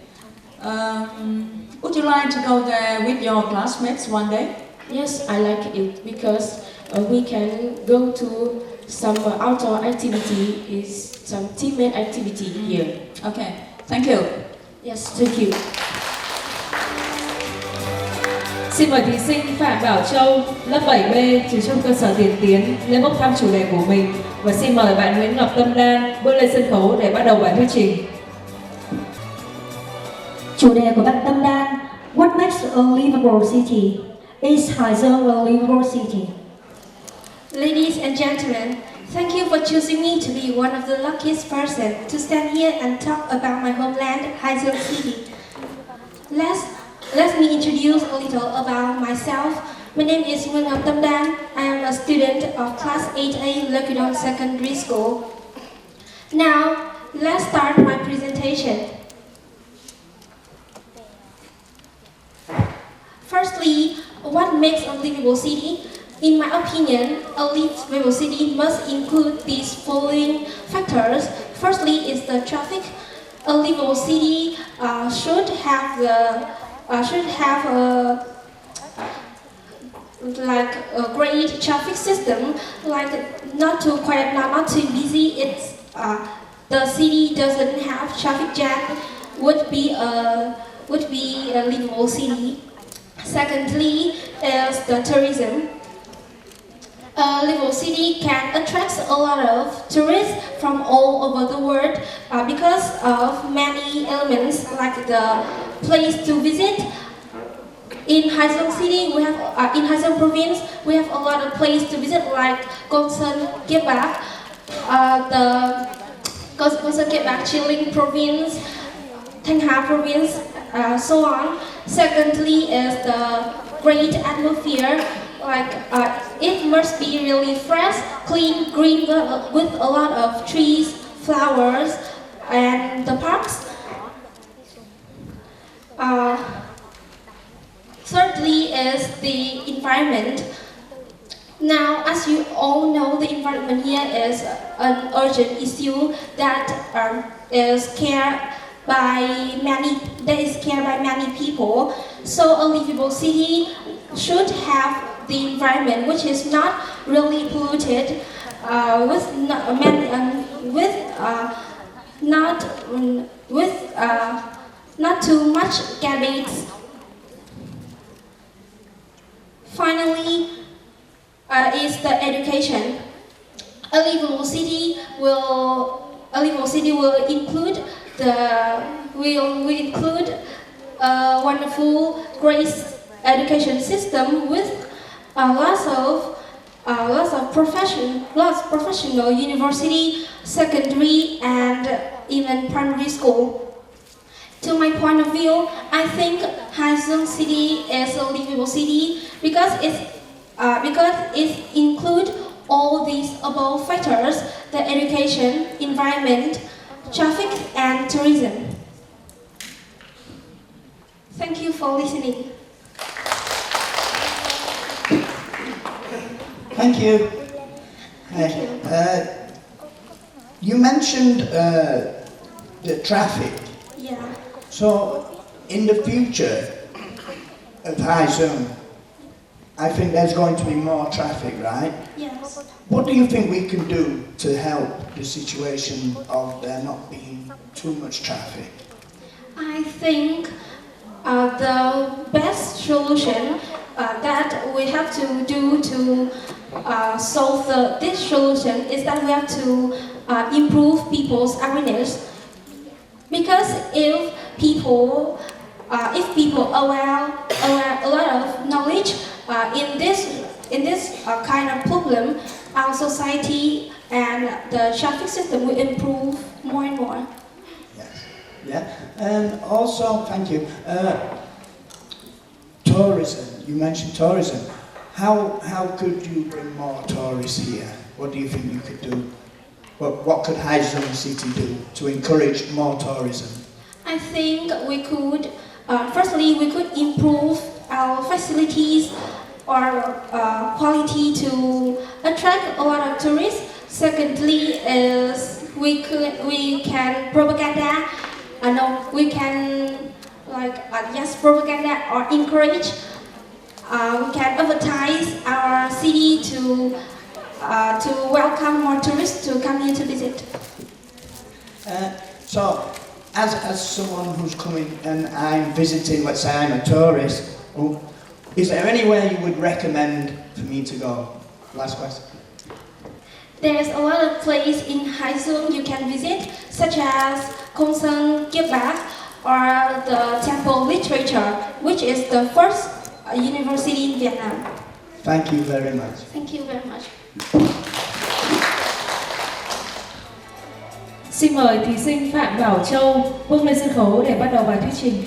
Would you like to go there with your classmates one day? Yes, I like it, because we can go to some outdoor activity, is some teammate activity here. Okay, thank you. Yes, thank you. Xin mời thí sinh Phạm Bảo Châu, lớp 7B, trường trung cơ sở Tiền Tiến, lên bốc thăm chủ đề của mình. Và xin mời bạn Nguyễn Ngọc Tâm Đan bước lên sân khấu để bắt đầu bài thuyết trình. Chủ đề của bạn Tâm Đan: What makes a livable city? Is Hải Dương a livable city? Ladies and gentlemen, thank you for choosing me to be one of the luckiest person to stand here and talk about my homeland, Haizeong City. Let me introduce a little about myself. My name is Nguyễn Ngọc Tâm Đan. I am a student of Class 8A Lekudong Secondary School. Now, let's start my presentation. Firstly, what makes a livable city? In my opinion, a livable city must include these following factors. Firstly is the traffic. A livable city should have a great traffic system, like not too quiet, not too busy. It's the city doesn't have traffic jam, would be a livable city. Secondly is the tourism. A livable city can attract a lot of tourists from all over the world because of many elements, like the place to visit. In Haizeong City, we have in Haizeong Province, we have a lot of places to visit, like Gongsun Gebak, the Gongsun Gebak Chilling Province, Thanh Hóa Province, so on. Secondly is the great atmosphere. Like it must be really fresh, clean, green, with a lot of trees, flowers, and the parks. Thirdly is the environment. Now, as you all know, the environment here is an urgent issue that is cared by many people. So a livable city should have the environment which is not really polluted, not too much garbage. Finally, is the education. A livable city will include a wonderful, great education system with lots of lots of professional university, secondary, and even primary school. To my point of view, I think Haizheng City is a livable city because it includes all these above factors: the education, environment, traffic, and tourism. Thank you for listening. Thank you. You mentioned the traffic. Yeah. So, in the future of Haizheng, I think there's going to be more traffic, right? Yes. What do you think we can do to help the situation of there not being too much traffic? I think the best solution that we have to do to solve this solution is that we have to improve people's awareness. Because if people aware a lot of knowledge in this kind of problem, our society and the traffic system will improve more and more. Yeah, and also, thank you, tourism, you mentioned tourism. How could you bring more tourists here? What do you think you could do? What could Haizheng City do to encourage more tourism? I think we could, firstly, we could improve our facilities or quality to attract a lot of tourists. Secondly, is we can propaganda. Propaganda or encourage. We can advertise our city to welcome more tourists to come here to visit. So, as someone who's coming and I'm visiting, let's say I'm a tourist, is there anywhere you would recommend for me to go? Last question. There's a lot of places in Haizheng you can visit, such as Kongsan Gyeongbak or the Temple Literature, which is the first university in Vietnam. Thank you very much. Thank you very much. Xin mời thí sinh Phạm Bảo Châu bước lên sân khấu để bắt đầu bài thuyết trình.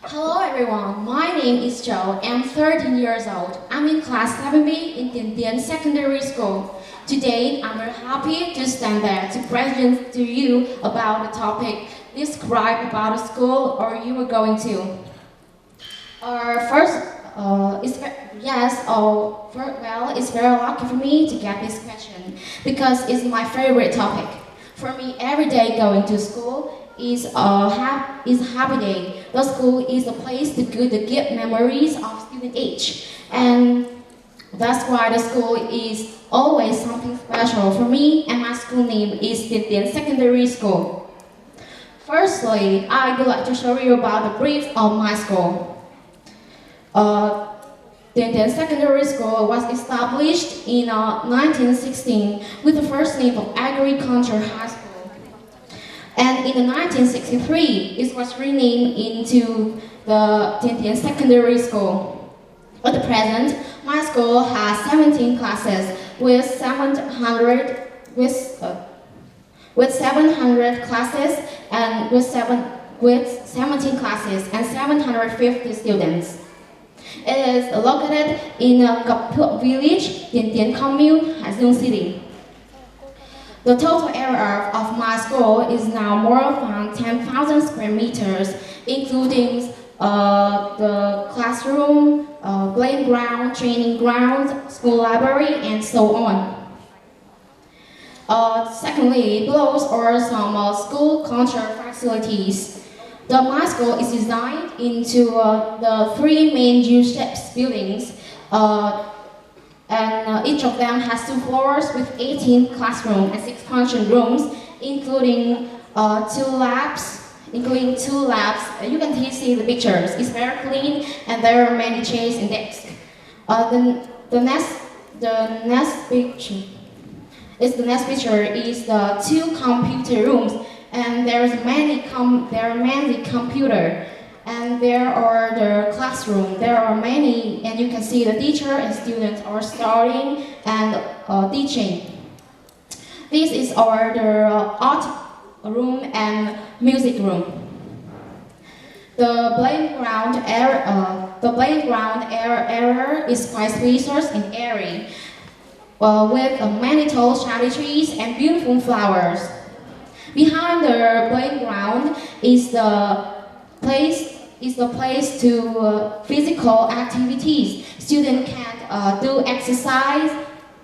Hello everyone, my name is Joe. I'm 13 years old. I'm in class 7B in THCS Secondary School. Today, I'm very happy to stand there to present to you about the topic describe about the school or you are going to. It's very lucky for me to get this question because it's my favorite topic. For me, every day going to school is a happy day. The school is a place to give memories of student age, and that's why the school is always something special for me. And my school name is THCS Secondary School. Firstly, I would like to show you about the brief of my school. THCS Secondary School was established in 1916 with the first name of Agriculture High School. And in 1963, it was renamed into the THCS Secondary School. At the present, my school has 17 classes with 700 classes and with 17 classes and 750 students. It is located in Cuộc village, THCS commune, Haizheng City. The total area of my school is now more than 10,000 square meters, including the classroom, playing ground, training grounds, school library, and so on. Secondly, below are some school culture facilities. My school is designed into the three main U-shaped buildings, and each of them has 2 floors with 18 classrooms and 6 function rooms, including 2 labs. You can see the pictures. It's very clean, and there are many chairs and desks. The next picture is the 2 computer rooms, and there are many computer. And there are the classroom. There are many, and you can see the teacher and students are studying and teaching. This is our art room and music room. The playground area is quite spacious and airy, with many tall shady trees and beautiful flowers. Behind the playground is the place to physical activities. Students can do exercise,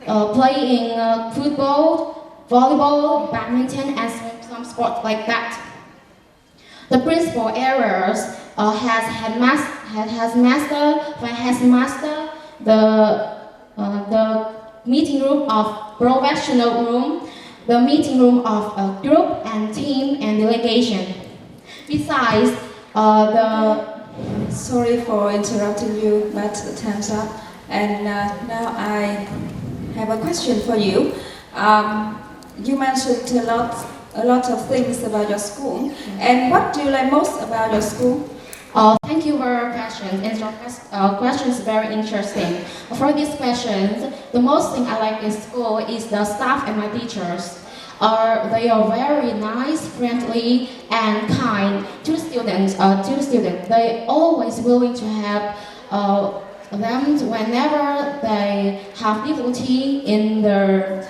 playing football, volleyball, badminton, and some sports like that. The principal areas has master, the meeting room of professional room, the meeting room of a group and team and delegation. Besides, Sorry for interrupting you, but the time's up. And now I have a question for you. You mentioned a lot of things about your school. And what do you like most about your school? Thank you for your questions. And your question is very interesting. For these questions, the most thing I like in school is the staff and my teachers. They are very nice, friendly, and kind to the students. They always willing to help them whenever they have difficulty in their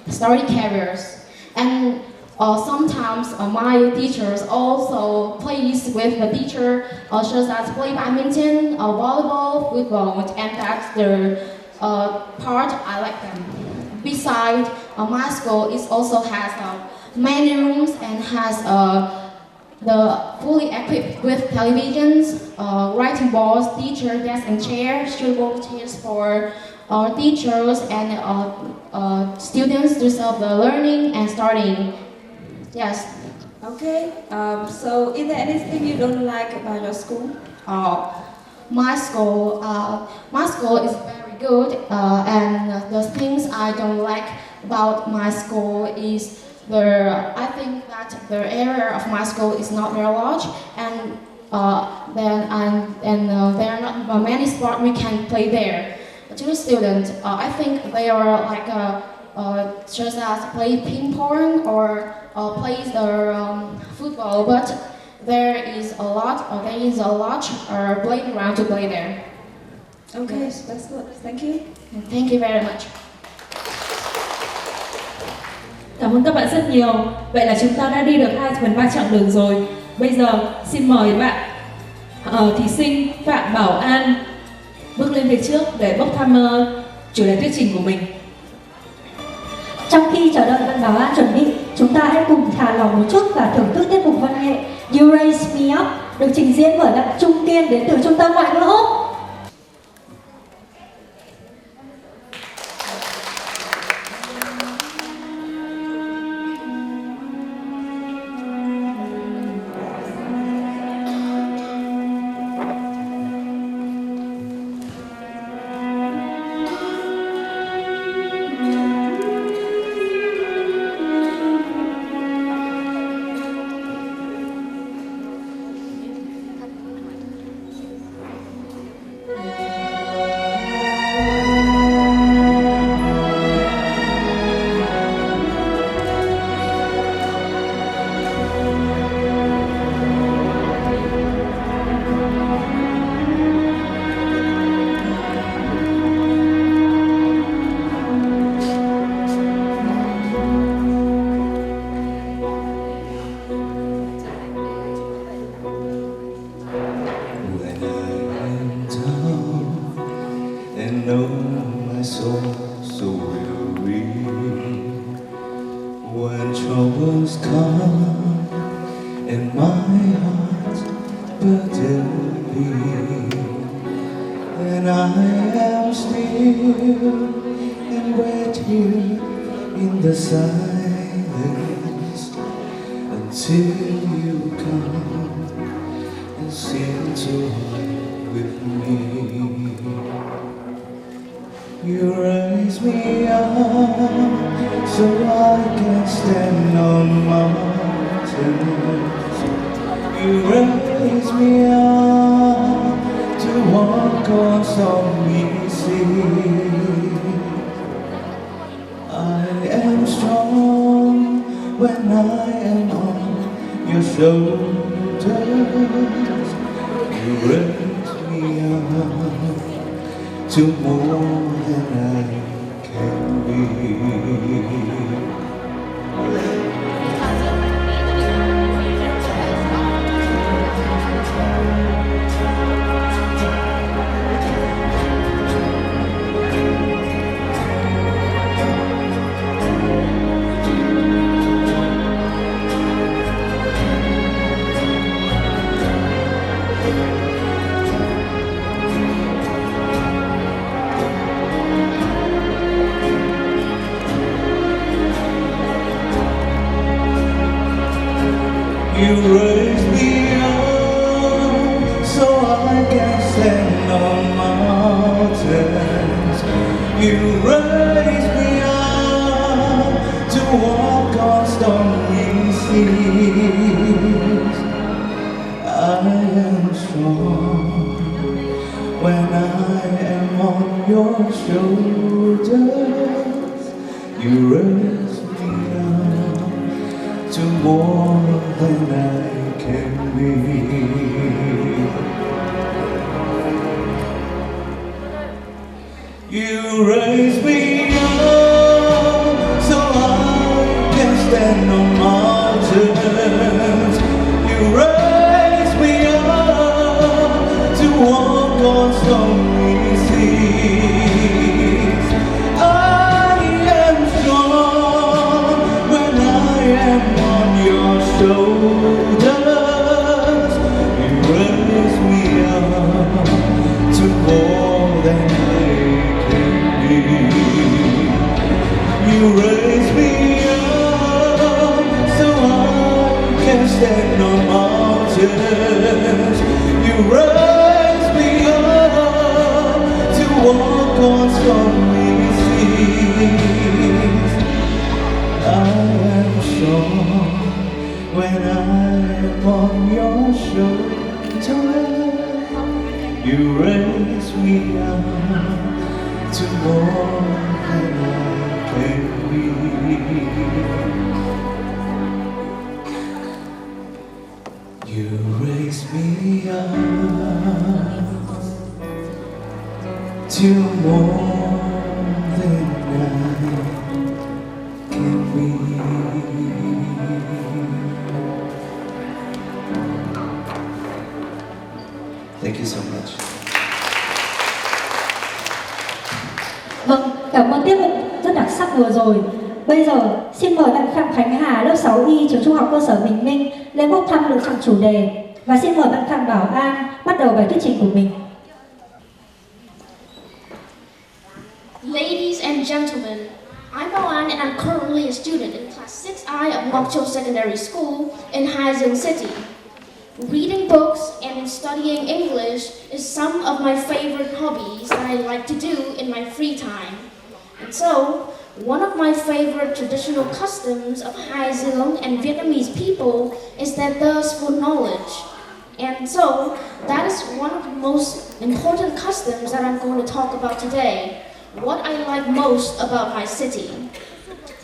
study careers. And sometimes my teachers also plays with the teacher, such as play badminton, volleyball, football, and that's the part I like them. Besides, my school also has many rooms and has the fully equipped with televisions, writing boards, teacher desks and chairs, suitable chairs for teachers and students to serve the learning and studying. Yes. Okay. So, is there anything you don't like about your school? My school is very good, and the things I don't like about my school is I think that the area of my school is not very large, and there are not many sports we can play there. To the students, I think they are like just as play ping pong or play the football, but there is a large playground to play there. Okay, yes. That's good. Thank you. Thank you very much. Cảm ơn các bạn rất nhiều. Vậy là chúng ta đã đi được 2/3 chặng đường rồi. Bây giờ xin mời bạn thí sinh Phạm Bảo An bước lên phía trước để bốc thăm chủ đề thuyết trình của mình. Trong khi chờ đợi bạn Bảo An chuẩn bị, chúng ta hãy cùng thả lỏng một chút và thưởng thức tiết mục văn nghệ You Raise Me Up được trình diễn bởi bạn Trung Kiên đến từ Trung tâm Ngoại ngữ Úc. You raise me up so I can stand on mountains. You raise me up to walk on stormy seas. I am strong when I am on your shoulders. You raise me up to more than I can be. You raise me up so I can stand on mountains. You raise me up to walk on stormy seas. I am strong when I am on your shoulders. You raise me up to more than I can be. You raise me up so I can stand on mountains. You raise me up to walk on stormy seas. I am strong when I am on your shoulders. You raise me up to more than I can be. You raise me up so I can stand on mountains. You raise me up to walk on stormy seas. I am strong when I am on your shoulders. You raise me up to more than I can be. You raise me up to more than I can be. Thank you so much. Vâng, cảm ơn tiết mục rất đặc sắc vừa rồi. Bây giờ xin mời bạn Phạm Khánh Hà, lớp 6Y, trường Trung học cơ sở Bình Minh lên bốc thăm lựa chọn chủ đề. Và xin mời bạn Phạm Bảo An bắt đầu bài thuyết trình của mình. Ladies and gentlemen, I'm Bảo-An and I'm currently a student in Class 6I of Mộc Châu Secondary School in Hải Dương City. Reading books and studying English is some of my favorite hobbies that I like to do in my free time. And so, one of my favorite traditional customs of Hải Dương and Vietnamese people is their thirst for knowledge. And so, that is one of the most important customs that I'm going to talk about today. What I like most about my city.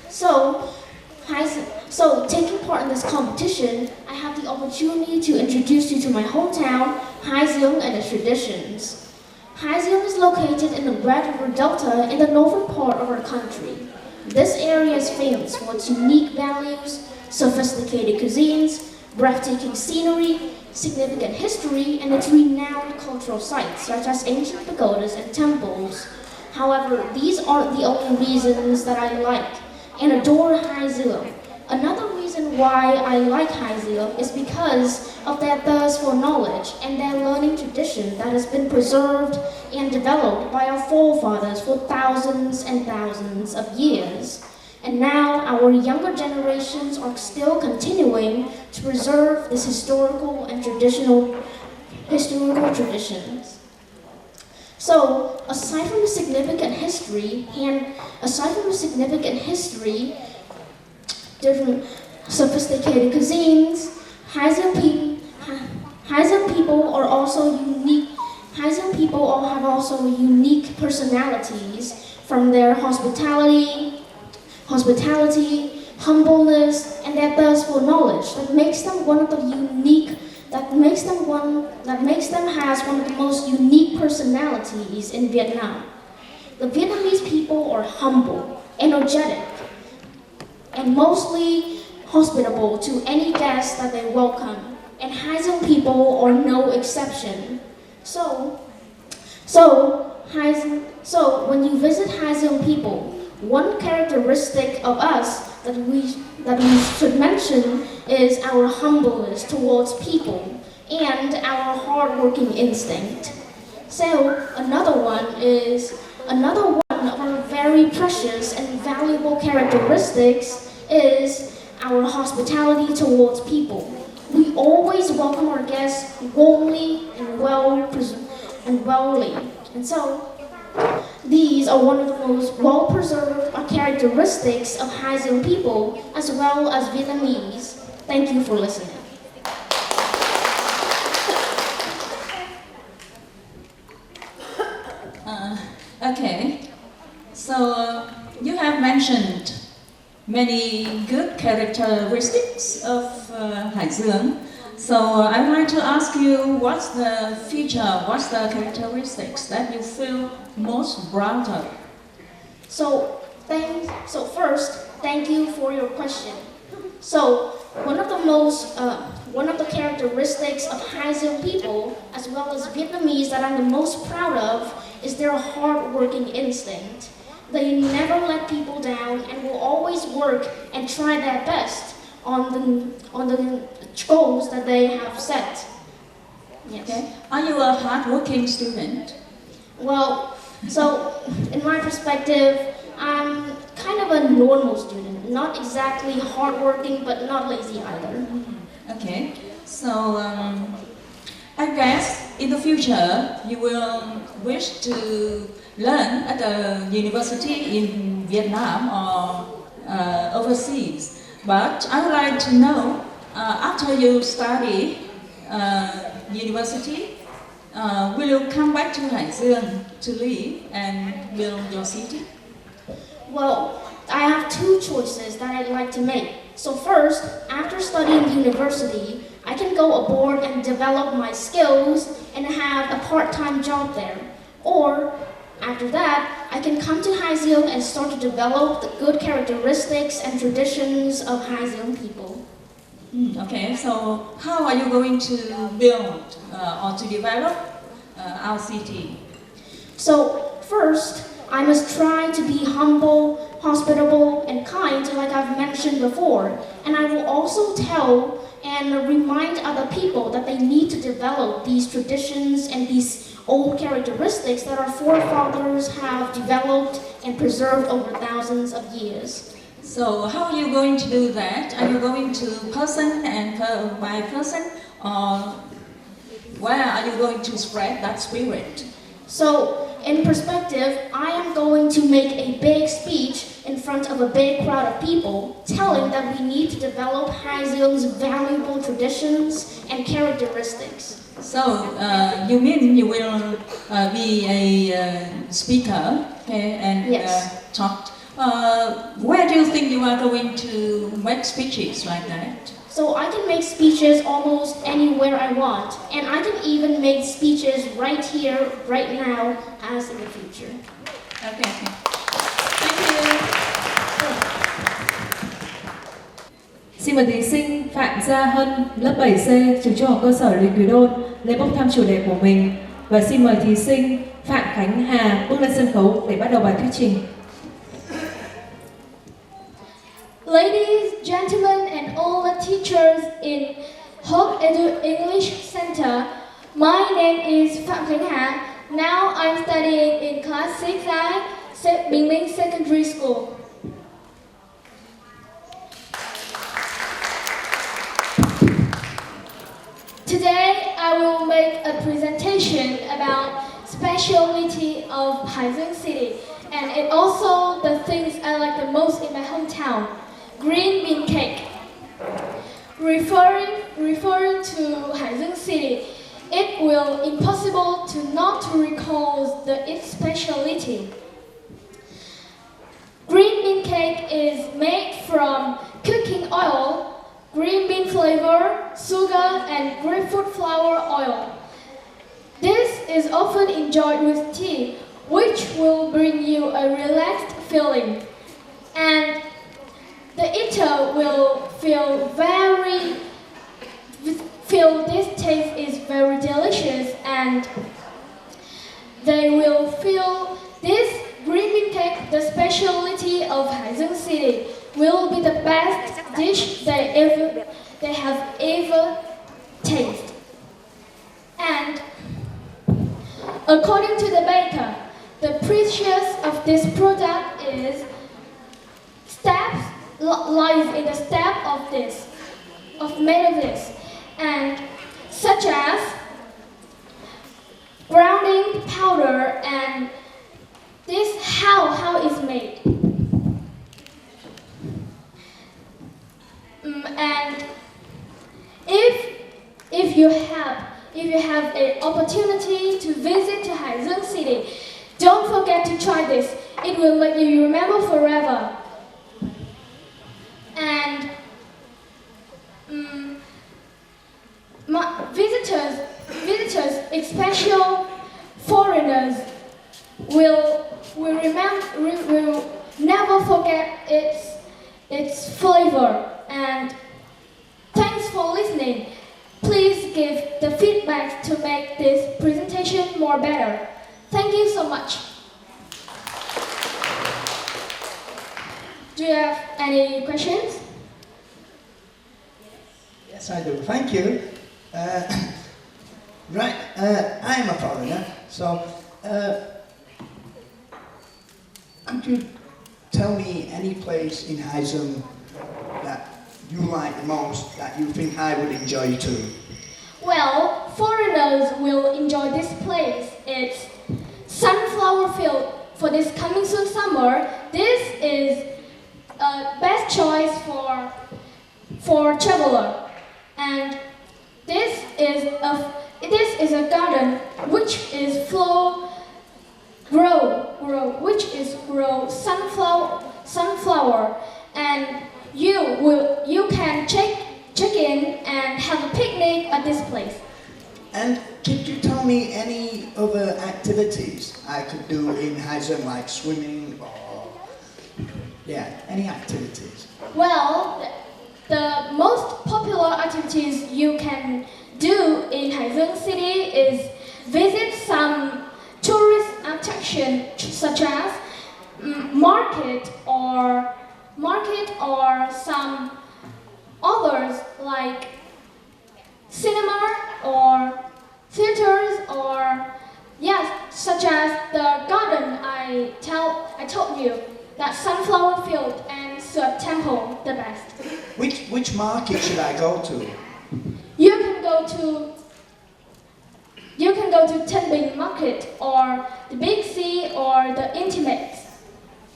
So taking part in this competition, I have the opportunity to introduce you to my hometown, Hải Dương, and its traditions. Hải Dương is located in the Red River Delta in the northern part of our country. This area is famous for its unique values, sophisticated cuisines, breathtaking scenery, significant history, and its renowned cultural sites such as ancient pagodas and temples. However, these aren't the only reasons that I like and adore Hải Dương. Another reason why I like Hải Dương is because of their thirst for knowledge and their learning tradition that has been preserved and developed by our forefathers for thousands and thousands of years. And now our younger generations are still continuing to preserve this historical and traditional traditions. So, aside from the significant different sophisticated cuisines, Hải Hainan people are also unique. Hainan people all have also unique personalities from their hospitality, humbleness, and their thirst for knowledge that makes them one of the unique. That makes them has one of the most unique personalities in Vietnam. The Vietnamese people are humble, energetic, and mostly hospitable to any guest that they welcome. And Hainan people are no exception. So when you visit Hainan people, one characteristic of us that we should mention is our humbleness towards people and our hard-working instinct. So another one of our very precious and valuable characteristics is our hospitality towards people. We always welcome our guests warmly and wellly. And so these are one of the most well-preserved characteristics of Hainan people as well as Vietnamese. Thank you for listening. Okay, so you have mentioned many good characteristics of Hainan. So I would like to ask you, what's the characteristics that you feel most proud of? So first, thank you for your question. So one of the characteristics of Hainan people, as well as Vietnamese, that I'm the most proud of, is their hard-working instinct. They never let people down and will always work and try their best on the goals that they have set. Yes. Okay. Are you a hard-working student? Well, so in my perspective, I'm kind of a normal student. Not exactly hardworking, but not lazy either. Okay. So I guess in the future you will wish to learn at a university in Vietnam or overseas. But I would like to know, after you study university, will you come back to Hainan to live and build your city? Well, I have two choices that I'd like to make. So first, after studying university, I can go abroad and develop my skills and have a part-time job there. Or, after that, I can come to Hainan and start to develop the good characteristics and traditions of Hainan people. Okay, so how are you going to build or to develop our city? So first, I must try to be humble, hospitable, and kind, like I've mentioned before. And I will also tell and remind other people that they need to develop these traditions and these old characteristics that our forefathers have developed and preserved over thousands of years. So how are you going to do that? Are you going to person and by person, or where are you going to spread that spirit? So, in perspective, I am going to make a big speech in front of a big crowd of people, telling that we need to develop Hainan's valuable traditions and characteristics. So, you mean you will be a speaker, okay, and yes. talk. Where do you think you are going to make speeches like that? So I can make speeches almost anywhere I want, and I can even make speeches right here, right now, as in the future. Okay. Thank you. Xin mời thí sinh Phạm Gia Hân, lớp 7C, trường trung học cơ sở Lý Quý Đôn, lên bốc thăm chủ đề của mình. Và xin mời thí sinh Phạm Khánh Hà bước lên sân khấu để bắt đầu bài thuyết trình. Ladies, gentlemen, and all the teachers in Hope Edu English Center, my name is Phạm Khánh Hà. Now I'm studying in class 6I, Bình Minh Secondary School. Today I will make a presentation about specialty of Hainan City, and it also the things I like the most in my hometown. Green bean cake. Referring referring to Hải Dương City, it will impossible to not recall its specialty. Green bean cake is made from cooking oil, green bean flavor, sugar, and grapefruit flower oil. This is often enjoyed with tea, which will bring you a relaxed feeling, and the eater will feel this taste is very delicious, and they will feel this green bean cake, the specialty of Hải Dương City, will be the best dish they have ever tasted. And according to the baker, the precious of this product is lies in the step of this, and such as grounding powder, and this how it's made. And if you have an opportunity to visit to Hải Dương City, don't forget to try this. It will make you remember forever. And visitors, especially foreigners, will never forget its flavor. And thanks for listening. Please give the feedback to make this presentation more better. Thank you so much. Do you have any questions? Yes, I do. Thank you. Right, I am a foreigner, so could you tell me any place in Hải Dương that you like the most, that you think I would enjoy too? Well, foreigners will enjoy this place. It's sunflower field for this coming soon summer. This is a best choice for traveler, and this is a garden which is grow sunflower, and you can check in and have a picnic at this place. And could you tell me any other activities I could do in Hải Dương, like swimming or any activities? Well, the most popular activities you can do in Hải Dương City is visit some tourist attraction such as market or some others like cinema or theaters, or such as the garden I told you, that sunflower field and Suat Temple, the best. Which market should I go to? You can go to Tân Bình Market, or the Big C, or the Intimates.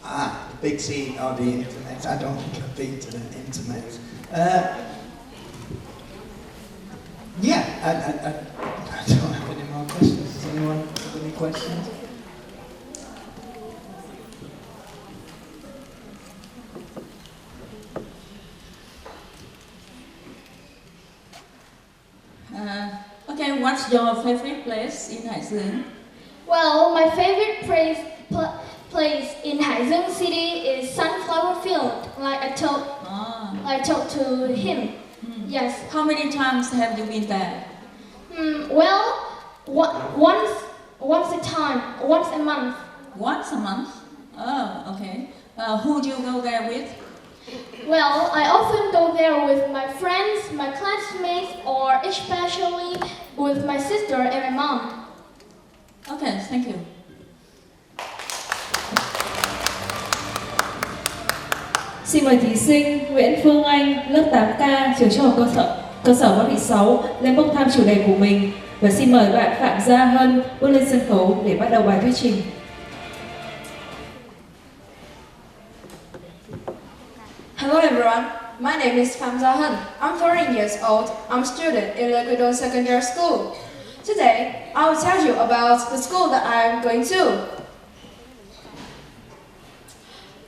Ah, the Big C or the Intimates. I don't think I've been to the Intimates. I don't have any more questions. Does anyone have any questions? Okay, what's your favorite place in Hải Dương? Well, my favorite place in Hải Dương City is sunflower field, like I told to him. Yes. How many times have you been there? Well, once a month. Once a month? Oh, okay. Who do you go there with? Well, I often go there with my friends, my classmates, or especially with my sister and my mom. Okay, thank you. Xin mời thí sinh Nguyễn Phương Anh, lớp 8K, trường trung học cơ sở Võ Thị 6 lên bốc thăm chủ đề của mình, và xin mời bạn Phạm Gia Hân bước lên sân khấu để bắt đầu bài thuyết trình. Hello everyone, My name is Pham Gia Hân. I'm 14 years old. I'm a student in Liquidon Secondary School. Today, I will tell you about the school that I am going to.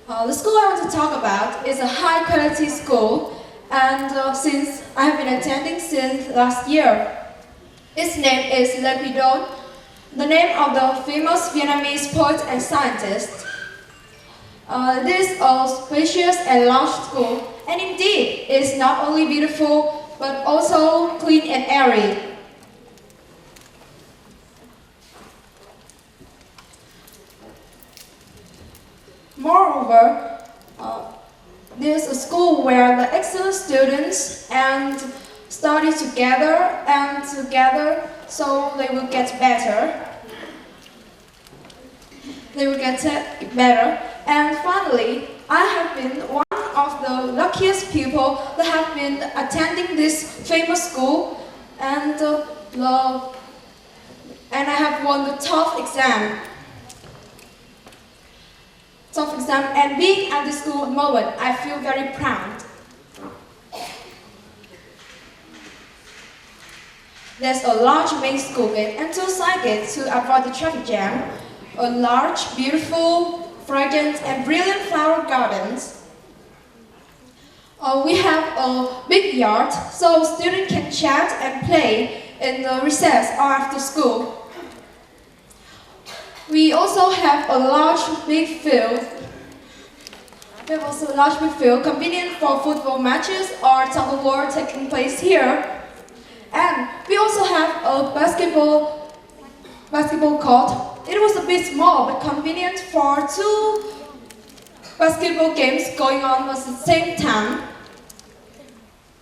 The school I want to talk about is a high-quality school, and since I have been attending since last year. Its name is Liquidon, the name of the famous Vietnamese poet and scientist. This is a spacious and large school, and indeed it's not only beautiful but also clean and airy. Moreover, this is a school where the excellent students and study together so they will get better. And finally, I have been one of the luckiest people that have been attending this famous school, and I have won the top exam. And being at this school moment, I feel very proud. There's a large main school gate and 2 side gates to avoid the traffic jam, a large, beautiful, fragrant and brilliant flower gardens. We have a big yard so students can chat and play in the recess or after school. We also have a large big field. Convenient for football matches or tug of war taking place here. And we also have a basketball court. It was a bit small but convenient for 2 basketball games going on at the same time.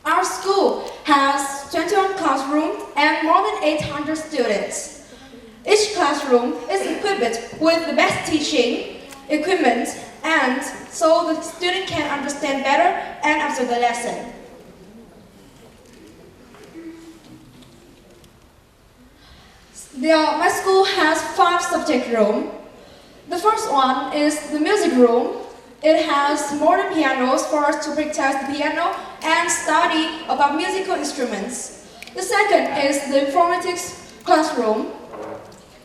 Our school has 21 classrooms and more than 800 students. Each classroom is equipped with the best teaching equipment, and so the student can understand better and after the lesson. My school has 5 subject rooms. The first one is the music room. It has modern pianos for us to practice the piano and study about musical instruments. The second is the informatics classroom.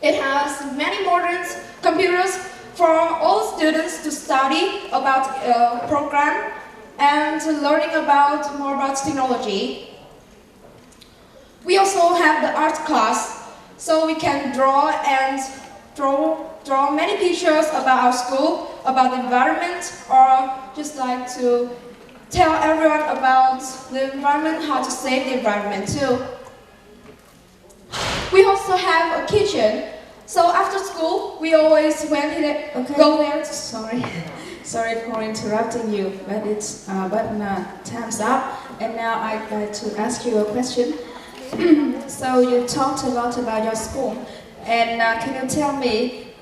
It has many modern computers for all students to study about program and learning more about technology. We also have the art class, so we can draw many pictures about our school, about the environment, or just like to tell everyone about the environment, how to save the environment too. We also have a kitchen, so after school we always go there. Sorry for interrupting you, but time's up, and now I'd like to ask you a question. So you talked a lot about your school, and can you tell me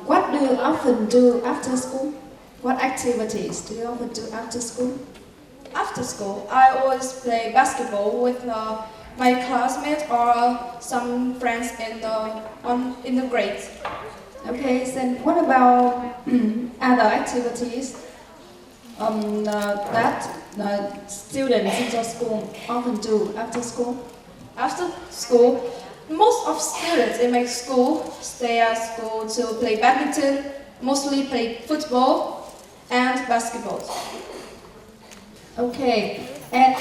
what do you often do after school? What activities do you often do after school? After school, I always play basketball with my classmates or some friends in the grades. Okay, then what about other activities that students in your school often do after school? After school, most of students in my school stay at school to play badminton, mostly play football and basketball. Okay, and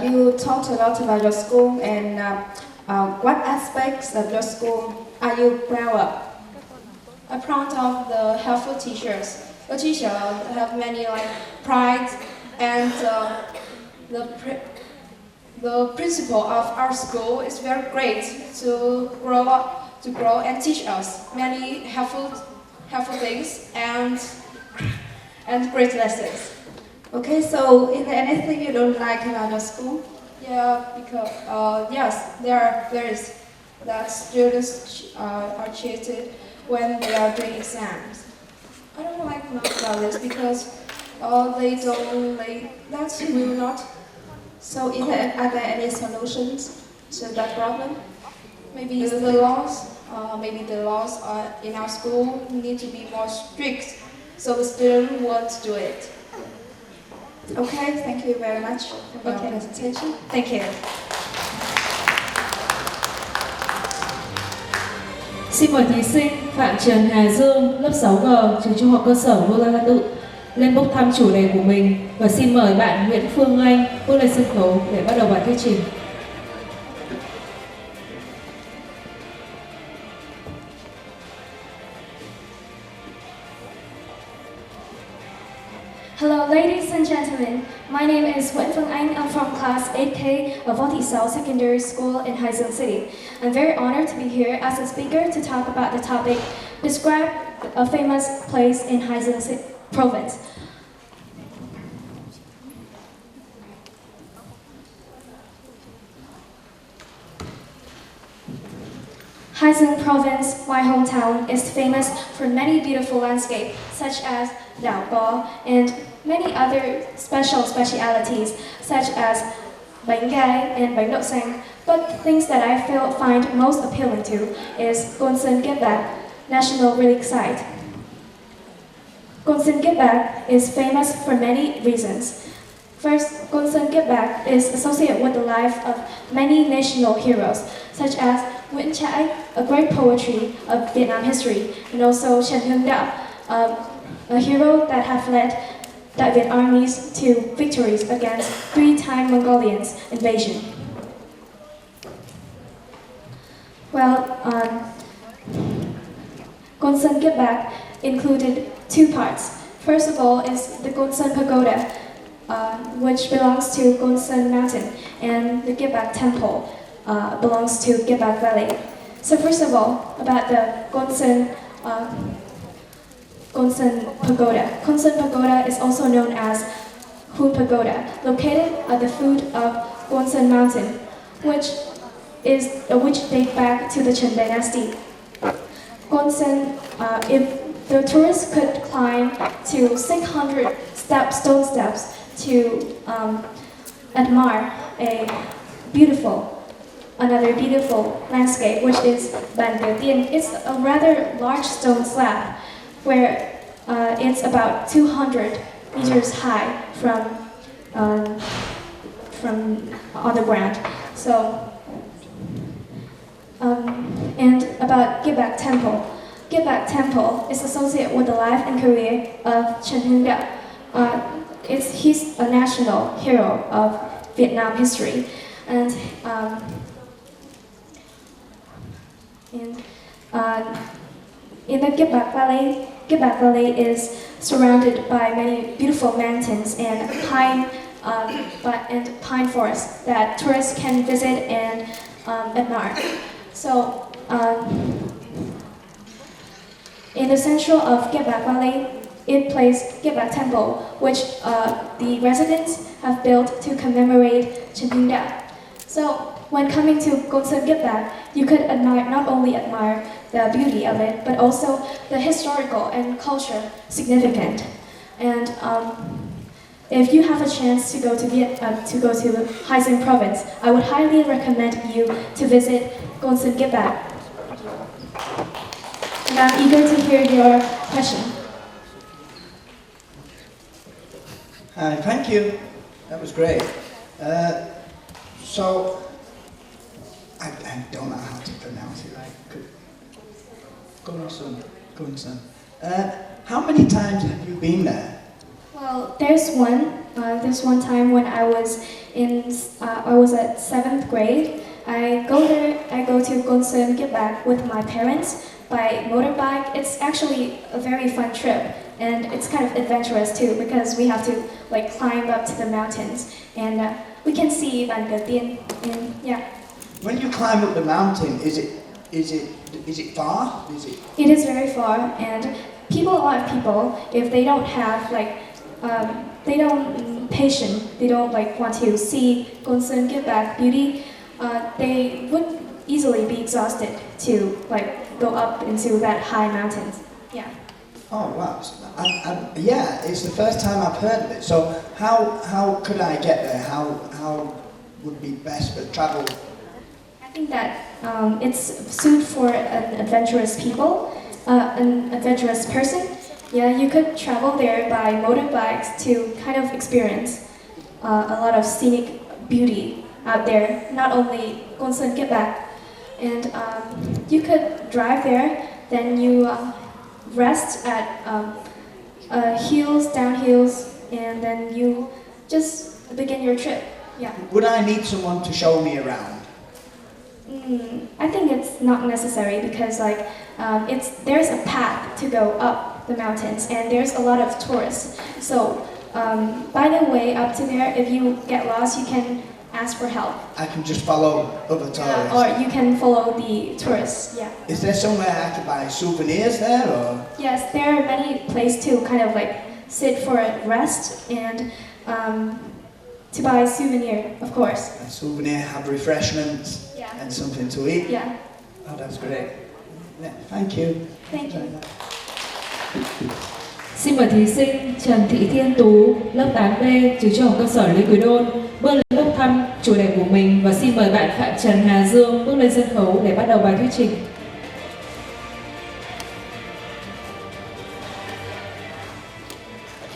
you talked a lot about your school, and what aspects of your school are you proud of? I'm proud of the helpful teachers. The teachers have many pride, and the principal of our school is very great to grow and teach us many helpful things and great lessons. Okay, so is there anything you don't like about your school? Yeah, because yes, there is that students are cheated when they are doing exams. I don't like much about this because they that will not. So are there any solutions to that problem? Maybe the laws in our school need to be more strict so the student want to do it. Okay, thank you very much for your presentation. Thank you. Xin mời thí sinh Phạm Trần Hà Dương, lớp 6G, trường Trung học cơ sở Vô La Tự lên bốc thăm chủ đề của mình, và xin mời bạn Nguyễn Phương Anh bước lên sân khấu để bắt đầu bài thuyết trình. Hello, ladies and gentlemen. My name is Nguyễn Phương Anh. I'm from class 8K of Võ Thị Sáu Secondary School in Hải Dương City. I'm very honored to be here as a speaker to talk about the topic, describe a famous place in Hải Dương province. Hải Dương province, my hometown, is famous for many beautiful landscapes such as Đảo Bò and many other specialities such as bánh gai and bánh đậu xanh. But things that I find most appealing to is Côn Sơn Kiếp Bạc National Relic Site. Côn Sơn Kiếp Bạc is famous for many reasons. First, Côn Sơn Kiếp Bạc is associated with the life of many national heroes, such as Nguyễn Trãi, a great poetry of Vietnam history, and also Trần Hưng Đạo, a hero that have led Đại Việt armies to victories against three-time Mongolian invasion. Well, Côn Sơn Kiếp Bạc included two parts. First of all is the Côn Sơn Pagoda, which belongs to Côn Sơn Mountain, and the Kiếp Bạc Temple belongs to Kiếp Bạc Valley. So first of all, about the Côn Sơn Pagoda. Côn Sơn Pagoda is also known as Hùng Pagoda, located at the foot of Côn Sơn Mountain, which date back to the Chen Dynasty. Côn Sơn, if the tourists could climb to 600 stone steps to admire another beautiful landscape, which is Bàn Cờ Tiên. It's a rather large stone slab where it's about 200 meters high from on the ground. So, and about Kiếp Bạc Temple. Kiếp Bạc Temple is associated with the life and career of Trần Hưng Đạo. He's a national hero of Vietnam history, and in the Kiếp Bạc Valley is surrounded by many beautiful mountains and pine forests that tourists can visit and admire. So, in the central of Kiếp Bạc Valley, it plays Kiếp Bạc Temple, which the residents have built to commemorate Trần Hưng Đạo. So, when coming to Côn Sơn Kiếp Bạc, you could not only admire the beauty of it, but also the historical and culture significant. And if you have a chance to go to Hải Dương province, I would highly recommend you to visit Côn Sơn Kiếp Bạc. And I'm eager to hear your question. Hi, thank you. That was great. So, I don't know how to pronounce it right. Côn Sơn. How many times have you been there? Well, there's one time when I was at 7th grade. I go to Côn Sơn Kiếp Bạc with my parents by motorbike. It's actually a very fun trip, and it's kind of adventurous too, because we have to climb up to the mountains, and we can see Bàn Cờ Tiên. And yeah. When you climb up the mountain, is it far? It is very far, and a lot of people, if they don't have they don't want to see Côn Sơn Kiếp Bạc beauty, they would easily be exhausted to go up into that high mountains. Yeah. Oh wow! Yeah, it's the first time I've heard of it. So how could I get there? How would be best for travel? I think that it's suited for an adventurous person, Yeah, you could travel there by motorbikes to kind of experience a lot of scenic beauty out there, not only Gonsan get back. And you could drive there, then you rest at hills, down hills, and then you just begin your trip. Yeah. Would I need someone to show me around? I think it's not necessary because there's a path to go up the mountains and there's a lot of tourists. So by the way up to there, if you get lost, you can ask for help. I can just follow other tourists. Or you can follow the tourists. Yeah. Is there somewhere I can buy souvenirs there, or? Yes, there are many places to kind of like sit for a rest and to buy a souvenir, of course. A souvenir, have refreshments, and something to eat. Yeah. Oh, that's great. Yeah, thank you. Thank you. Xin mời thí sinh Trần Thị Thiên Tú, lớp 8B, trường trung học cơ sở Lê Quý Đôn bước lên bốc thăm chủ đề của mình và xin mời bạn Phạm Trần Hà Dương bước lên sân khấu để bắt đầu bài thuyết trình.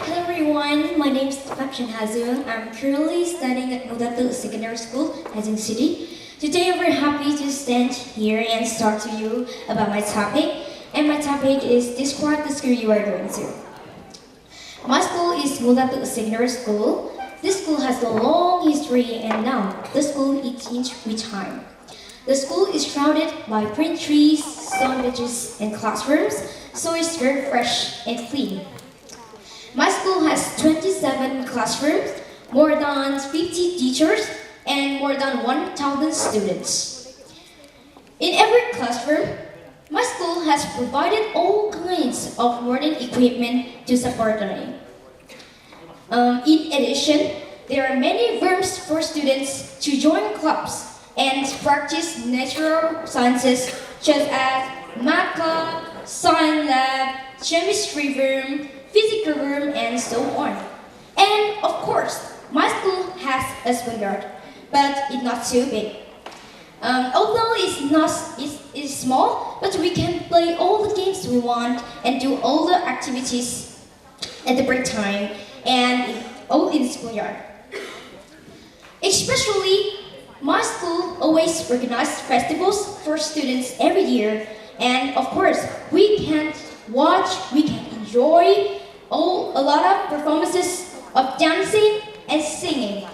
Hello everyone, my name is Phạm Trần Hà Dương. I'm currently studying at Mudatu Secondary School, Hazing City. Today I'm very happy to stand here and talk to you about my topic. And my topic is describe the school you are going to. My school is Mudatu Secondary School. This school has a long history and now the school is changed with time. The school is surrounded by green trees, stone benches and classrooms, so it's very fresh and clean. My school has 27 classrooms, more than 50 teachers, and more than 1,000 students. In every classroom, my school has provided all kinds of modern equipment to support learning. In addition, there are many rooms for students to join clubs and practice natural sciences such as math club, science lab, chemistry room, physical room, and so on. And of course, my school has a schoolyard, but it's not too big. Although it's small, but we can play all the games we want and do all the activities at the break time and all in the schoolyard. Especially, my school always organizes festivals for students every year, and of course, we can watch, we can enjoy a lot of performances of dancing and singing.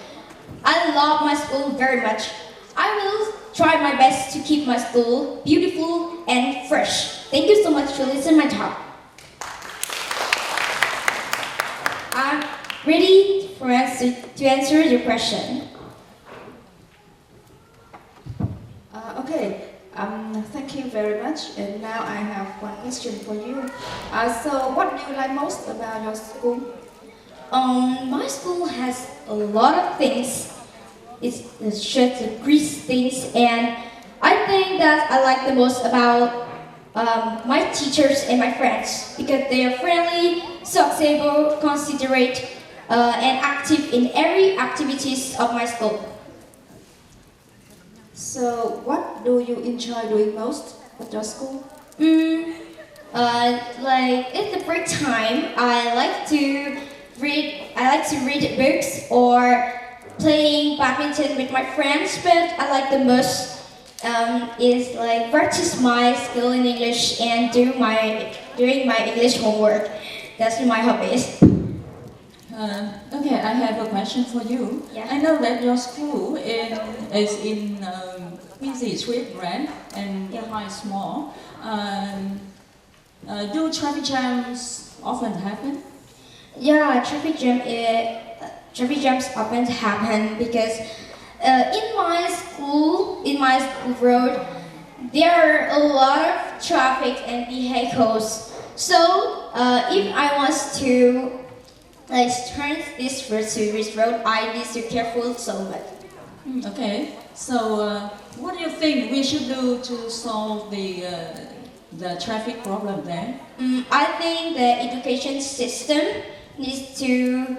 I love my school very much. I will try my best to keep my school beautiful and fresh. Thank you so much for listening to my talk. I'm ready to answer your question. Okay, thank you very much. And now I have one question for you. So what do you like most about your school? My school has a lot of things. It's just great things, and I think that I like the most about my teachers and my friends because they are friendly, sociable, considerate, and active in every activities of my school. So, what do you enjoy doing most at your school? Like at the break time, I like to read books or playing badminton with my friends. But I like the most is like practice my skill in English and doing my English homework. That's my hobbies. Okay, I have a question for you. Yeah. I know that your school is in busy street, right? And quite small. Do traffic jams often happen? Yeah, traffic jams often happen because in my school road, there are a lot of traffic and vehicles. So if I want to turn this road to this road, I need to be careful so much. Okay. So what do you think we should do to solve the traffic problem there? I think the education system needs to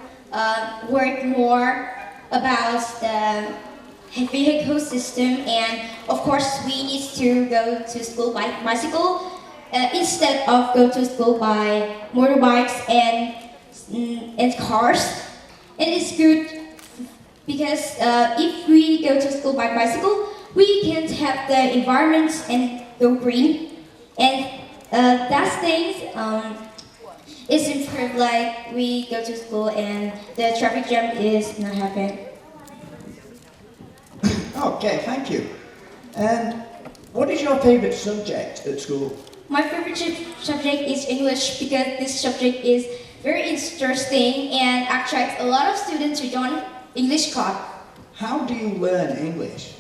work more about the vehicle system, and of course we need to go to school by bicycle instead of go to school by motorbikes and cars. And it's good because if we go to school by bicycle, we can have the environment and go green. And that things is improved, like we go to school and the traffic jam is not happen. Okay, thank you. And what is your favorite subject at school? My favorite subject is English because this subject is very interesting and attracts a lot of students to join English club. How do you learn English?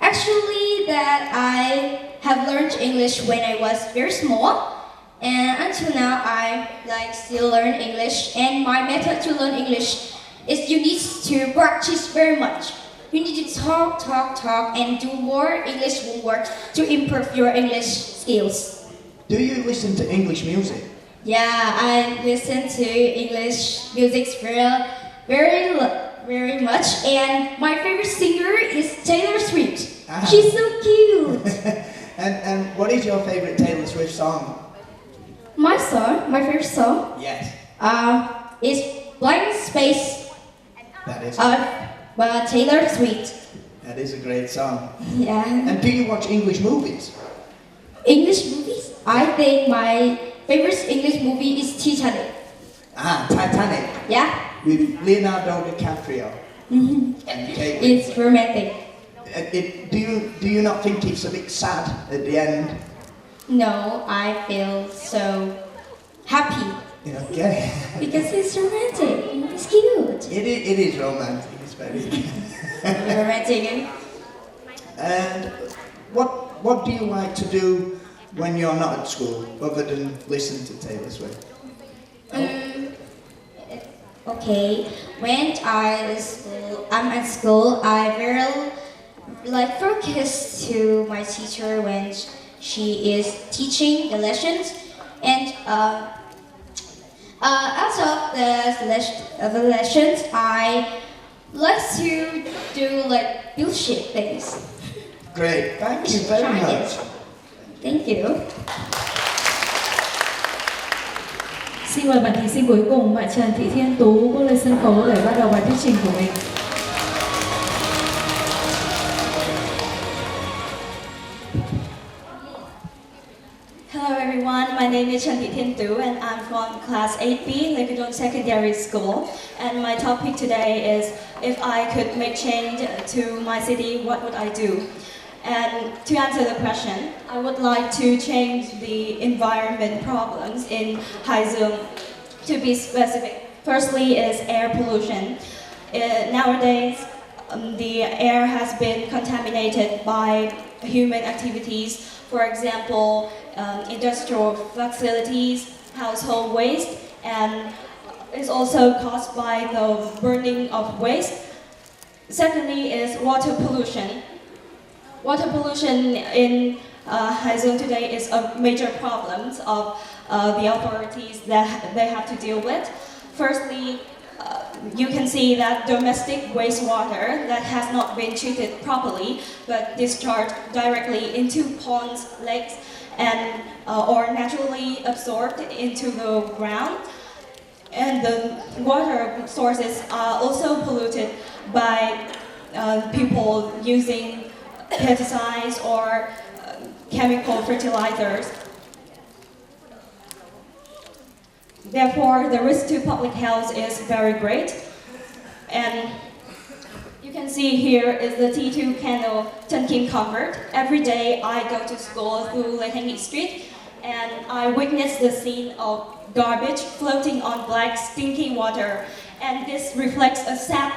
Actually, that I have learned English when I was very small, and until now I still learn English. And my method to learn English is you need to practice very much. You need to talk, and do more English homework to improve your English skills. Do you listen to English music? Yeah, I listen to English music very much, and my favorite singer is Taylor Swift. She's so cute. And what is your favorite Taylor Swift song? My favorite song? Yes. Is Blank Space That is. by Taylor Swift. That is a great song. Yeah. And do you watch English movies? English movies? I think my favorite English movie is Titanic. Titanic. Yeah. With Leonardo DiCaprio. And Kate Winslet. It's romantic. Do you not think it's a bit sad at the end? No, I feel so happy. Okay. Because it's romantic. It's cute. It is romantic. It's very romantic. And what do you like to do when you're not at school, other than listen to Taylor Swift? Okay, when I'm at school, I very focus to my teacher when she is teaching the lessons, and out of the lessons, I like to do bullshit things. Great, thank you very much. Thank you. Xin mời bạn thí sinh cuối cùng, bạn Trần Thị Thiên Tú bước lên sân khấu để bắt đầu bài thuyết trình của mình. Hello everyone, my name is Trần Thị Thiên Tú and I'm from class 8B, Lekadon Secondary School. And my topic today is, if I could make change to my city, what would I do? And to answer the question, I would like to change the environment problems in Haizum. To be specific, firstly is air pollution. Nowadays, the air has been contaminated by human activities. For example, industrial facilities, household waste, and is also caused by the burning of waste. Secondly is water pollution. Water pollution in Haizum today is a major problem of the authorities that they have to deal with. Firstly, you can see that domestic wastewater that has not been treated properly but discharged directly into ponds, lakes, and or naturally absorbed into the ground. And the water sources are also polluted by people using pesticides or chemical fertilizers. Therefore, the risk to public health is very great. And you can see here is the T2 Canal Tunkin Convert. Every day I go to school through Lehengi Street and I witness the scene of garbage floating on black stinky water. And this reflects a sad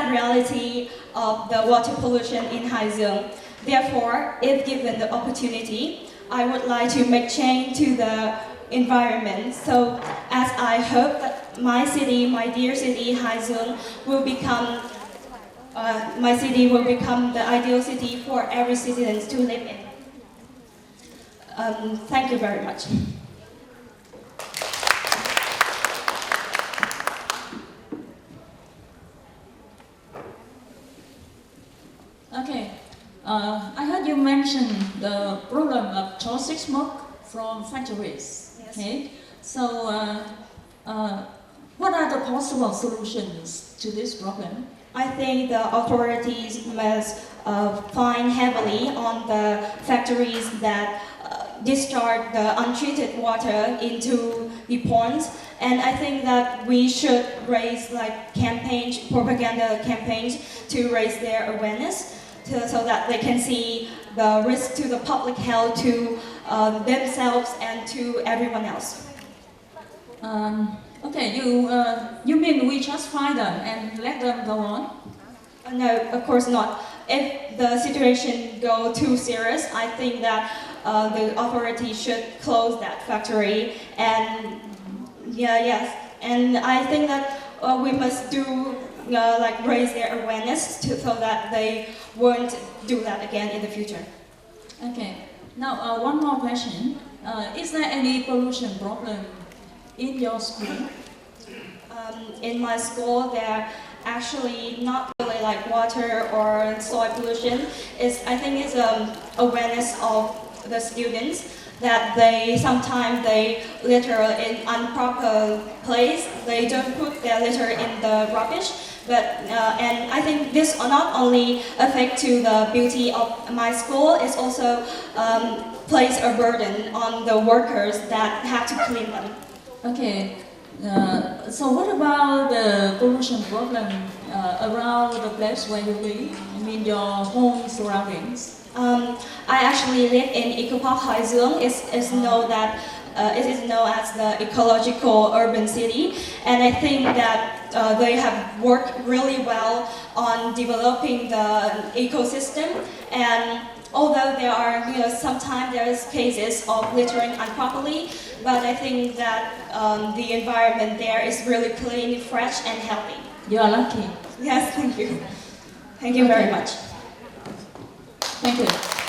reality of the water pollution in Haizum. Therefore, if given the opportunity, I would like to make change to the environment. So, as I hope that my city, my dear city, Haizum, will become the ideal city for every citizen to live in. Thank you very much. Okay, I mentioned the problem of toxic smoke from factories. Yes. Okay, so what are the possible solutions to this problem? I think the authorities must fine heavily on the factories that discharge the untreated water into the ponds, and I think that we should raise like campaigns, propaganda campaigns to raise their awareness so that they can see the risk to the public health, to themselves and to everyone else. Okay, you mean we just find them and let them go on? No, of course not. If the situation go too serious, I think that the authority should close that factory. And and I think that we must do like raise their awareness so that they won't do that again in the future. Okay. Now one more question: is there any pollution problem in your school? In my school, there actually not really like water or soil pollution. I think it's awareness of the students that sometimes they litter in improper place. They don't put their litter in the rubbish. But and I think this not only affect to the beauty of my school, it's also place a burden on the workers that have to clean them. Okay. So what about the pollution problem around the place where you live? I mean your home surroundings. I actually live in Eco Park Haizeong. It's known that it is known as the ecological urban city, and I think that they have worked really well on developing the ecosystem. And although there are, sometimes there is cases of littering improperly, but I think that the environment there is really clean, fresh, and healthy. You are lucky. Yes, thank you. Thank you very much. Thank you.